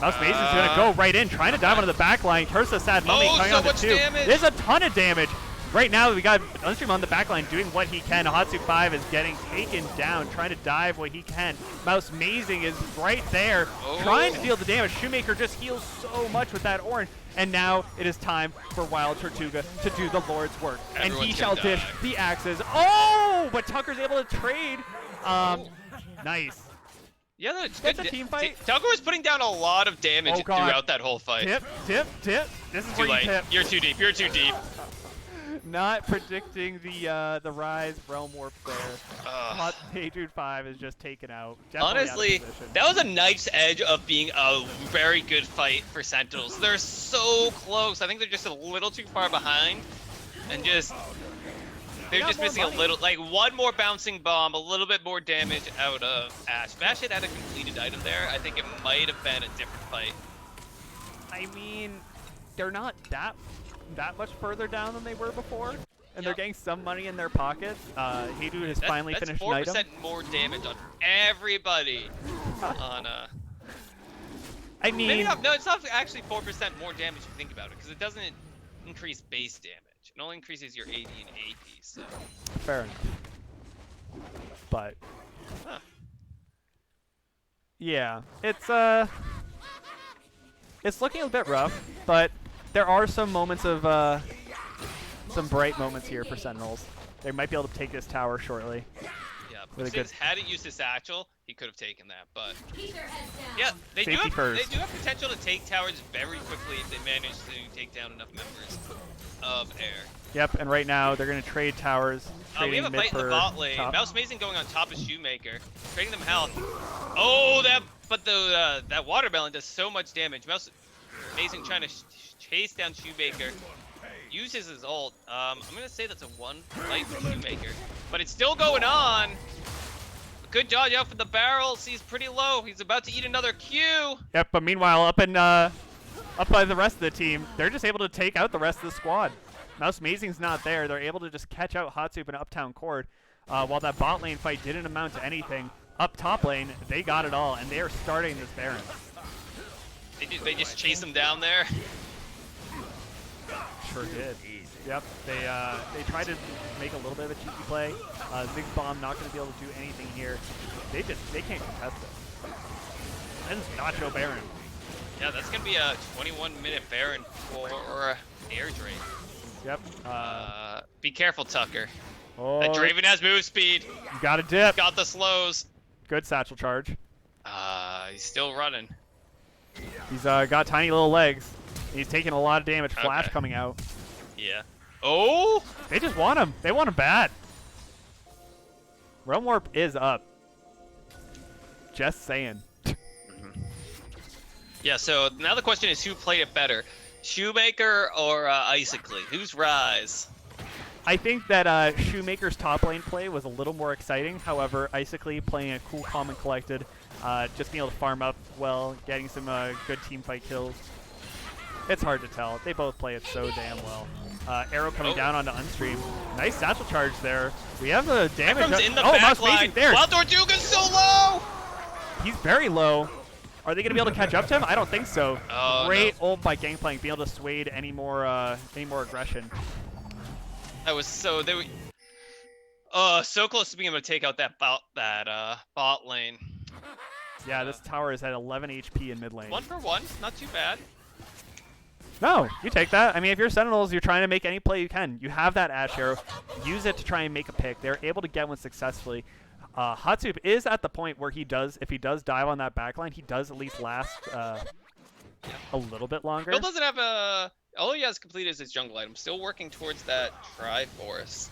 Mouse Mason's gonna go right in, trying to dive onto the back line. Curse of Sad Mummy coming so on to much 2. damage. There's a ton of damage. Right now, we got Unstream on the back line doing what he can. Hatsu 5 is getting taken down, trying to dive what he can. Mouse Mazing is right there, trying to deal the damage. Shoemaker just heals so much with that orange. And now it is time for Wild Tortuga to do the Lord's work. And he Everyone's shall gonna dish die. the axes. Oh, but Tucker's able to trade. Nice. Yeah, no, it's That's good. a team fight. Tucker was putting down a lot of damage Oh, God. throughout that whole fight. Tip, tip, tip. This is Too where you late. tip. You're too deep. You're too deep. Not predicting the Rise Realm Warp there. Ugh. Hatred 5 is just taken out. Definitely out of Honestly, position. that was a nice edge of being a very good fight for Sentinels. They're so close. I think they're just a little too far behind, and they're got just more missing money. a little, like one more bouncing bomb, a little bit more damage out of Ash. If Ash had had a completed item there, I think it might have been a different fight. I mean, they're not that much further down than they were before, and they're Yep. getting some money in their pockets. Hatred has finally That's finished an 4% item. more damage on everybody. I Maybe mean, not. No, it's not actually 4% more damage if you think about it, because it doesn't increase base damage. It only increases your AD and AP. So. fair enough. But Huh. yeah, it's looking a bit rough, but there are some moments of some bright moments here for Sentinels. They might be able to take this tower shortly. Yeah, With a but since had it used his satchel, he could have taken that. But yeah, they do Safety have first. potential to take towers very quickly if they manage to take down enough members of Air. Yep, and right now they're going to trade towers. We Trading have a mid fight in the for bot lane. top. Mouse Mason going on top of Shoemaker, trading them health. Oh, but that watermelon does so much damage. Mouse Mason trying to chase down Shoemaker. Uses his ult. I'm gonna say that's a 1 fight for Shoemaker, but it's still going on. Good dodge out for the barrels. He's pretty low. He's about to eat another Q. Yep, but meanwhile, up by the rest of the team, they're just able to take out the rest of the squad. Mouse Mazing's not there. They're able to just catch out Hatsup and Uptown Cord. While that bot lane fight didn't amount to anything, up top lane, they got it all, and they are starting this Baron. They just chase him down there. Sure did. Yep, they tried to make a little bit of a cheeky play. Ziggs Bomb not going to be able to do anything here. They can't contest it. This is Nacho Baron. Yeah, that's gonna be a 21-minute Baron for Air Draven. Yep. Be careful, Tucker. Oh, That Draven has move speed. you got a dip. Got the slows. Good satchel charge. He's still running. He's got tiny little legs. He's taking a lot of damage. Flash Okay. coming out. Yeah. Oh! They just want him. They want him bad. Realm Warp is up. Just saying. Yeah, so now the question is who played it better? Shoemaker or Icically? Who's Rise? I think that Shoemaker's top lane play was a little more exciting. However, Icically playing a cool, calm, and collected, just being able to farm up well, getting some good team fight kills. It's hard to tell. They both play it so damn well. Arrow coming down onto Unstream. Nice satchel charge there. We have the damage. Comes in the Mouse back Mazing line. there. Wild Tortuga's so low! He's very low. Are they going to be able to catch up to him? I don't think so. Oh, Great ult by Gangplank, being able to sway any more aggression. That was so they were so close to being able to take out that bot lane. Yeah, this tower is at 11 HP in mid lane. 1 for 1, not too bad. No, you take that. I mean, if you're Sentinels, you're trying to make any play you can. You have that Ash Arrow. Use it to try and make a pick. They're able to get one successfully. Hatsup is at the point where if he does dive on that backline, he does at least last a little bit longer. Bill doesn't have a... All he has completed is his jungle item. Still working towards that Triforce.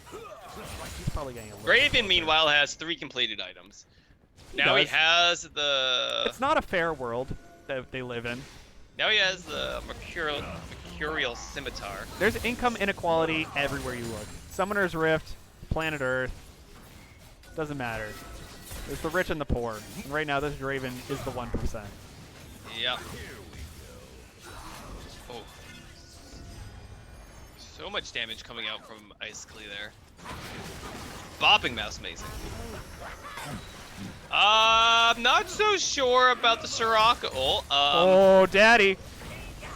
He's probably getting a little Raven, meanwhile, has 3 completed items. Now he has the... It's not a fair world that they live in. Now he has the Mercurial Scimitar. There's income inequality everywhere you look. Summoner's Rift, Planet Earth, doesn't matter. There's the rich and the poor. And right now, this Draven is the 1%. Yep. Oh. So much damage coming out from Ice Klee there. Bopping Mouse Amazing. I'm not so sure about the Soraka ult. Oh, daddy.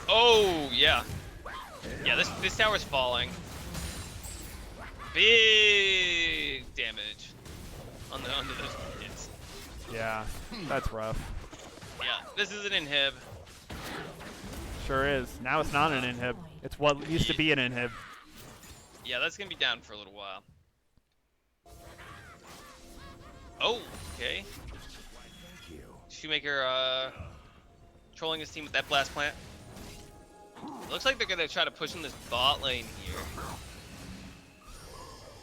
Oh, yeah. Yeah, this tower's falling. Big damage on those hits. Yeah, that's rough. Yeah, this is an inhib. Sure is. Now it's not an inhib. It's what used to be an inhib. Yeah, that's gonna be down for a little while. Oh, okay. Shoemaker trolling his team with that blast plant. Looks like they're gonna try to push in this bot lane here.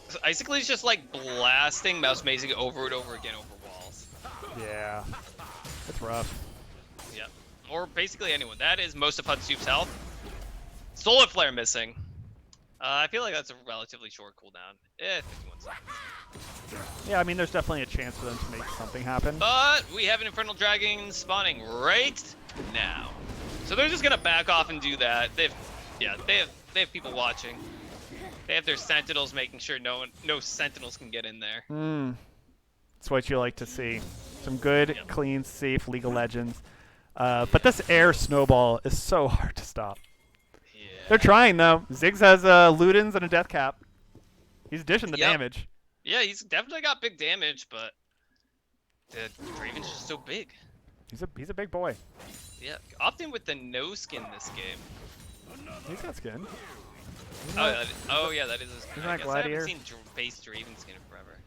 So Icicle's just like blasting Mouse Amazing over and over again over walls. Yeah, that's rough. Yep. Or basically anyone. That is most of Hatsup's health. Solar Flare missing. I feel like that's a relatively short cooldown. 51 seconds. Yeah, I mean, there's definitely a chance for them to make something happen. But we have an Infernal Dragon spawning right now. So they're just gonna back off and do that. They have people watching. They have their Sentinels making sure no Sentinels can get in there. That's what you like to see. Some good, clean, safe League of Legends. But this air snowball is so hard to stop. Yeah. They're trying, though. Ziggs has Ludens and a Death Cap. He's dishing the damage. Yeah, he's definitely got big damage, but the Draven's just so big. He's a big boy. Yeah, opting with the no skin this game. He's got skin. Oh yeah, that is his skin. Isn't I that guess I Gladiator? haven't seen base Draven skin in forever.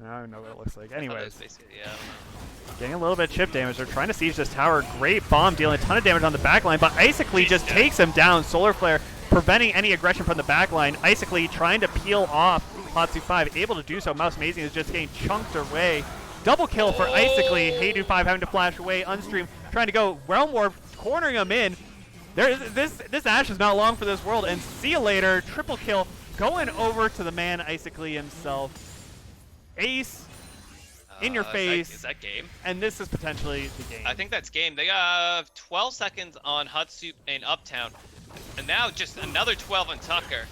I don't know what it looks like. I thought it was Anyways, basically, yeah, I don't know. getting a little bit of chip damage. They're trying to siege this tower. Great bomb dealing a ton of damage on the backline, but Icicleat just takes him down. Solar Flare preventing any aggression from the backline. Icicleat trying to peel off Hatsu 5, able to do so. Mouse Amazing is just getting chunked away. Double kill for Icicleat. Haydu 5 having to flash away. Unstream trying to go Realm Warp, cornering him in. This Ashe is not long for this world. And see you later. Triple kill going over to the man Icicleat himself. Ace in your face. Is that game? And this is potentially the game. I think that's game. They have 12 seconds on Hatsup and Uptown. And now just another 12 on Tucker.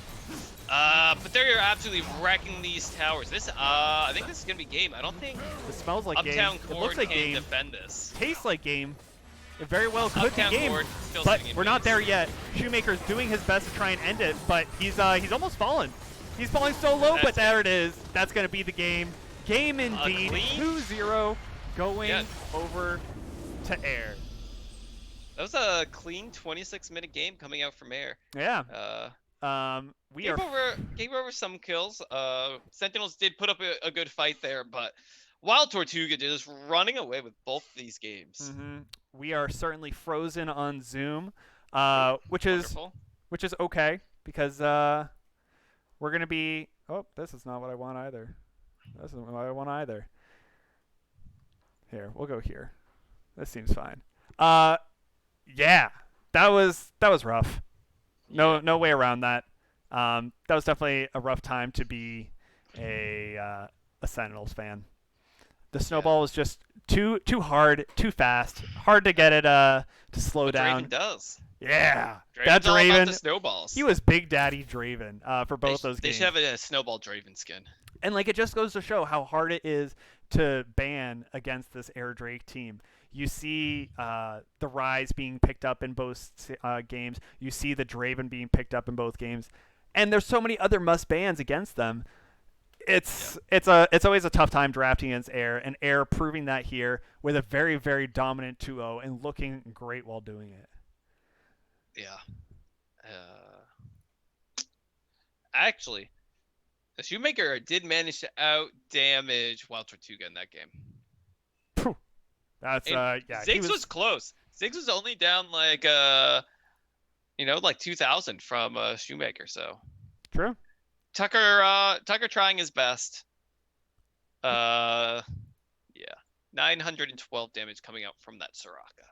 But they're absolutely wrecking these towers. I think this is gonna be game. I don't think It smells like Uptown game. It Cord looks like can game. defend this. Tastes like game. It very well could Uptown be game. Cord still But sitting in we're not base. there yet. Shoemaker's doing his best to try and end it, but he's almost fallen. He's falling so low, but there it is. That's gonna be the game. Game indeed. Clean? 2-0 going over to air. That was a clean 26-minute game coming out from Air. Yeah. We Gave are over some kills. Sentinels did put up a good fight there, but Wild Tortuga just running away with both these games. we are certainly frozen on Zoom, which Wonderful. is okay because we're gonna be. Oh, this is not what I want either. This isn't what I want either. Here, we'll go here. This seems fine. Yeah, that was rough. No way around that. That was definitely a rough time to be a Sentinels fan. The snowball was just too hard, too fast, hard to get it to slow down. Draven does. Yeah, Draven's that all about Draven. the snowballs. He was Big Daddy Draven for both those They games. should have a snowball Draven skin. And like it just goes to show how hard it is to ban against this Air Drake team. You see the Rise being picked up in both games. You see the Draven being picked up in both games. And there's so many other must bans against them. it's always a tough time drafting against Air, and Air proving that here with a very very dominant 2-0 and looking great while doing it. Yeah. Actually, the Shoemaker did manage to out damage Wild Tortuga in that game. Phew. That's And yeah, he Ziggs was was close. Ziggs was only down like like 2,000 from Shoemaker. So true. Tucker trying his best. Yeah, 912 damage coming out from that Soraka.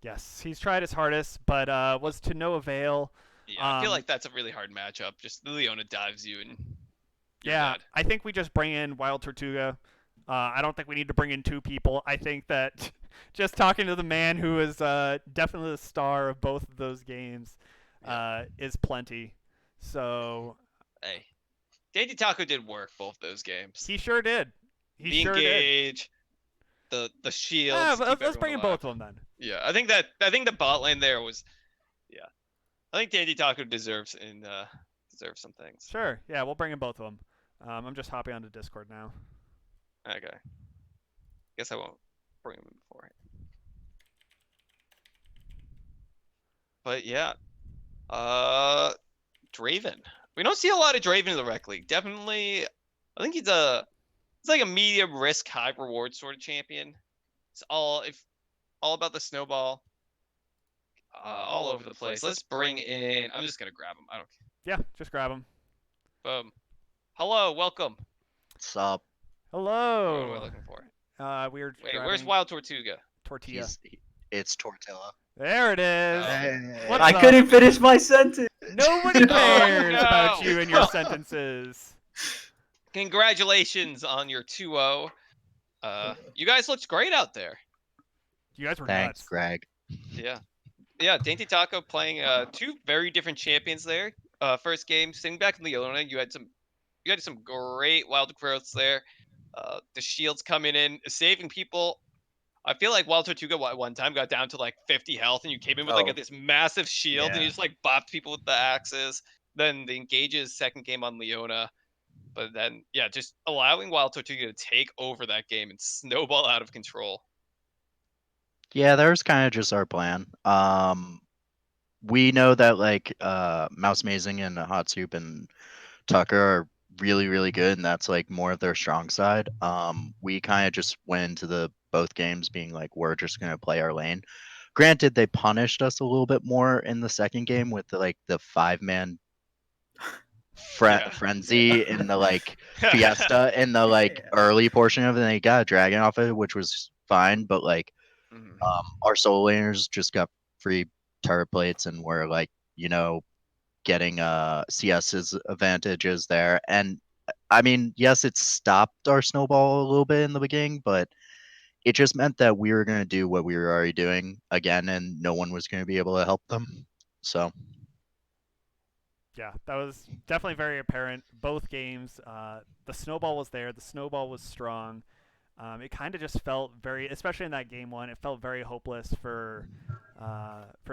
Yes, he's tried his hardest, but was to no avail. Yeah, I feel like that's a really hard matchup. Just Leona dives you and you're Yeah, dead. I think we just bring in Wild Tortuga. I don't think we need to bring in two people. I think that just talking to the man who is definitely the star of both of those games is plenty. So Hey, Dandy Taco did work both those games. he sure did. He The sure did. engage, the shields. Yeah, to keep let's bring in everyone both alive. of them then. Yeah, I think the bot lane there was, yeah, I think Dandy Taco deserves some things. Sure. Yeah, we'll bring in both of them. I'm just hopping onto Discord now. Okay, guess I won't bring him in beforehand. But yeah, Draven. We don't see a lot of Draven in the Rec League. Definitely, I think it's like a medium risk, high reward sort of champion. It's all about the snowball, all over the place. Let's bring in. I'm just gonna grab him. I don't Yeah, just grab them. care. Boom. Hello, welcome. What's up? What am I Hello. looking for? We were Wait, grabbing where's Wild Tortuga? Tortilla. It's Tortilla. There it is. Oh. What's I up? couldn't finish my sentence. Nobody cares no. about you and your sentences. Congratulations on your 2-0. You guys looked great out there. You guys were Thanks, nuts. Greg. Yeah, Dainty Taco playing two very different champions there. First game, sitting back in Leona, you had some great wild growths there. The shields coming in, saving people. I feel like Wild Tortuga one time got down to like 50 health, and you came in with Oh. this massive shield, and Yeah. you just like bopped people with the axes. Then the engages second game on Leona, but then yeah, just allowing Wild Tortuga to take over that game and snowball out of control. Yeah, that was kind of just our plan. We know that like Mouse Amazing and Hot Soup and Tucker are really, really good, and that's like more of their strong side. We kind of just went into the both games being like, we're just gonna play our lane. Granted, they punished us a little bit more in the second game with the 5-man Yeah. frenzy in the like fiesta in the like Yeah. early portion of it. And they got a dragon off it, which was fine, but like Mhm. our solo laners just got free turret plates and were like, getting CS's advantages there. And I mean, yes, it stopped our snowball a little bit in the beginning, but it just meant that we were going to do what we were already doing again, and no one was going to be able to help them. So Yeah, that was definitely very apparent. Both games, the snowball was there. The snowball was strong. It kind of just felt very, especially in that game one, it felt very hopeless for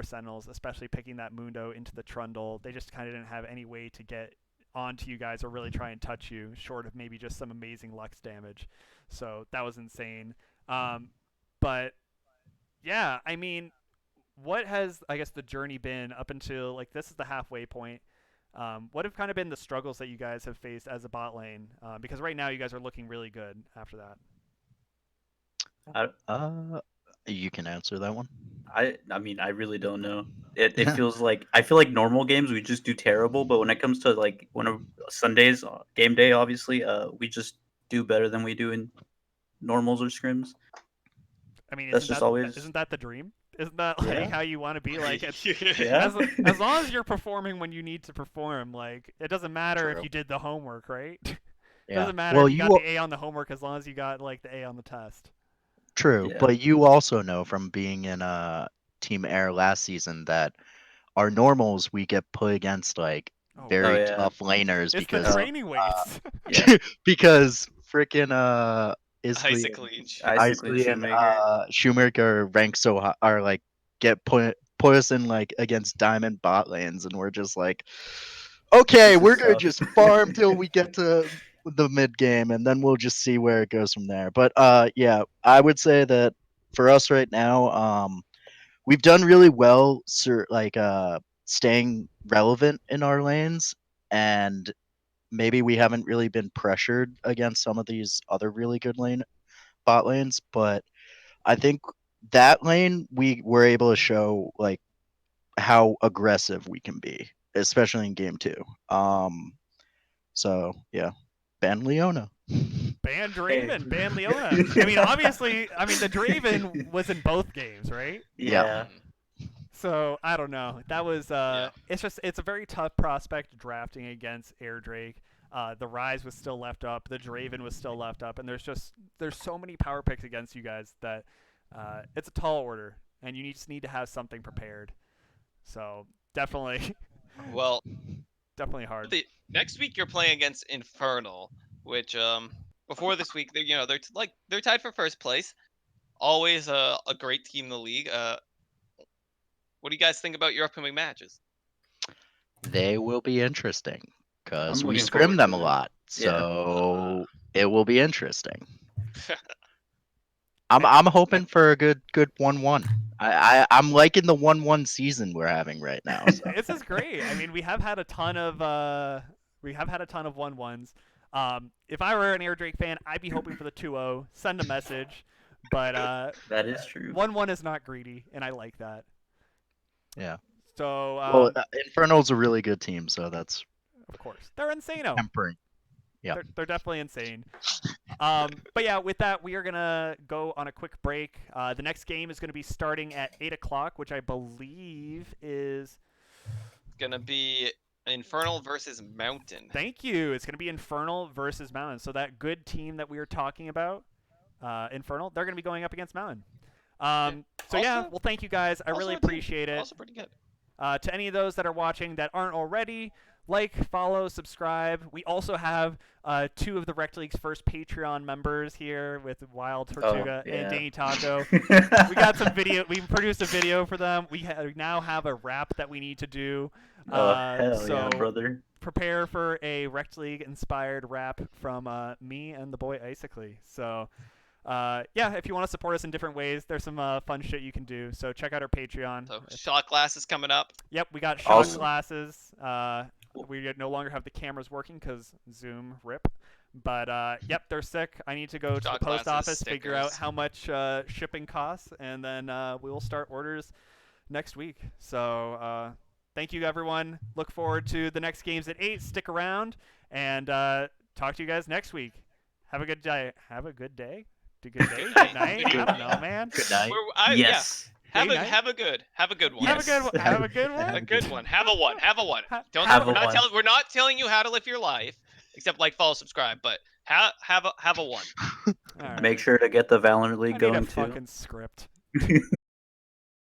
Sentinels, especially picking that Mundo into the Trundle. They just kind of didn't have any way to get onto you guys or really try and touch you, short of maybe just some amazing Lux damage. So that was insane. But yeah, I mean, what has I guess the journey been up until like this is the halfway point? What have kind of been the struggles that you guys have faced as a bot lane? Because right now you guys are looking really good after that. you can answer that one. I mean, I really don't know. It feels like I feel like normal games we just do terrible, but when it comes to like Sundays game day, obviously, we just do better than we do in normals or scrims. I mean, That's just always isn't that the dream? Isn't that like Yeah. how you want to be? Like, it's, yeah. as long as you're performing when you need to perform, like it doesn't matter if True. you did the homework, right? It Yeah. doesn't matter Well, if you you got the A on the homework as long as you got like the A on the test. True, Yeah. but you also know from being in Team Air last season that our normals we get put against like Oh, very yeah. tough laners it's the because training weights. Yeah. because freaking Isaac Isley Leech. Isaac and Shoemaker. Shoemaker rank so high are like get put us in like against diamond bot lanes and we're just like, okay, This is we're gonna tough. just farm till we get to the mid game, and then we'll just see where it goes from there. But yeah, I would say that for us right now, we've done really well, sir, like staying relevant in our lanes, and maybe we haven't really been pressured against some of these other really good bot lanes, but I think that lane we were able to show like how aggressive we can be, especially in game two. So yeah, ban Leona. Ban Hey. Draven, ban Leona. I mean, obviously, the Draven was in both games, right? Yeah. So I don't know. That was Yeah. it's a very tough prospect drafting against Air Drake. The Rise was still left up. The Draven was still left up, and there's so many power picks against you guys that it's a tall order, and you just need to have something prepared. So definitely, Well, definitely hard. next week you're playing against Infernal, which before this week they're tied for first place. Always a great team in the league. What do you guys think about your upcoming matches? They will be interesting because I'm we looking scrim forward them to a it. lot, Yeah. so it will be interesting. I'm hoping for a good 1-1. I'm liking the 1-1 season we're having right now. So. This is great. I mean, we have had a ton of 1-1s. If I were an Air Drake fan, I'd be hoping for the 2-0. Send a message, but That is true. 1-1 is not greedy, and I like that. Yeah. So Well, Infernal's a really good team, so that's of course they're insane-o. tempering. Yeah. They're definitely insane. But yeah, with that, we are gonna go on a quick break. The next game is gonna be starting at 8 o'clock, which I believe is. Gonna be Infernal versus Mountain. Thank you. It's gonna be Infernal versus Mountain. So that good team that we were talking about, Infernal, they're gonna be going up against Mountain. So yeah, Also- well, thank you guys. I really also a team- appreciate it. Also pretty good. To any of those that are watching that aren't already, like, follow, subscribe. We also have 2 of the Rekt League's first Patreon members here with Wild Tortuga and Danny Taco. We got some video. We produced a video for them. We now have a rap that we need to do. Oh hell so yeah, brother. prepare for a Rekt League inspired rap from me and the boy Icically. So yeah, if you want to support us in different ways, there's some fun shit you can do. So check out our Patreon. So shot glass is coming up. Yep, we got shot Awesome. glasses. We no longer have the cameras working because Zoom rip. But yep, they're sick. I need to go to the Shot post glasses, office, figure out stickers. how much shipping costs, and then we will start orders next week. So thank you, everyone. Look forward to the next games at 8. Stick around, and talk to you guys next week. Have a good day. Have a good day. Good day. Good night. I don't know, man. Good night. Yes. Yeah. Good night. Have a good one. Have a good one. Have a good one. A good one. Have a one. Have a one. Don't Have we're a not one. telling we're not telling you how to live your life, except like, follow, subscribe. But have a one. All right. Make sure to get the Valorant League I need a going too. fucking script.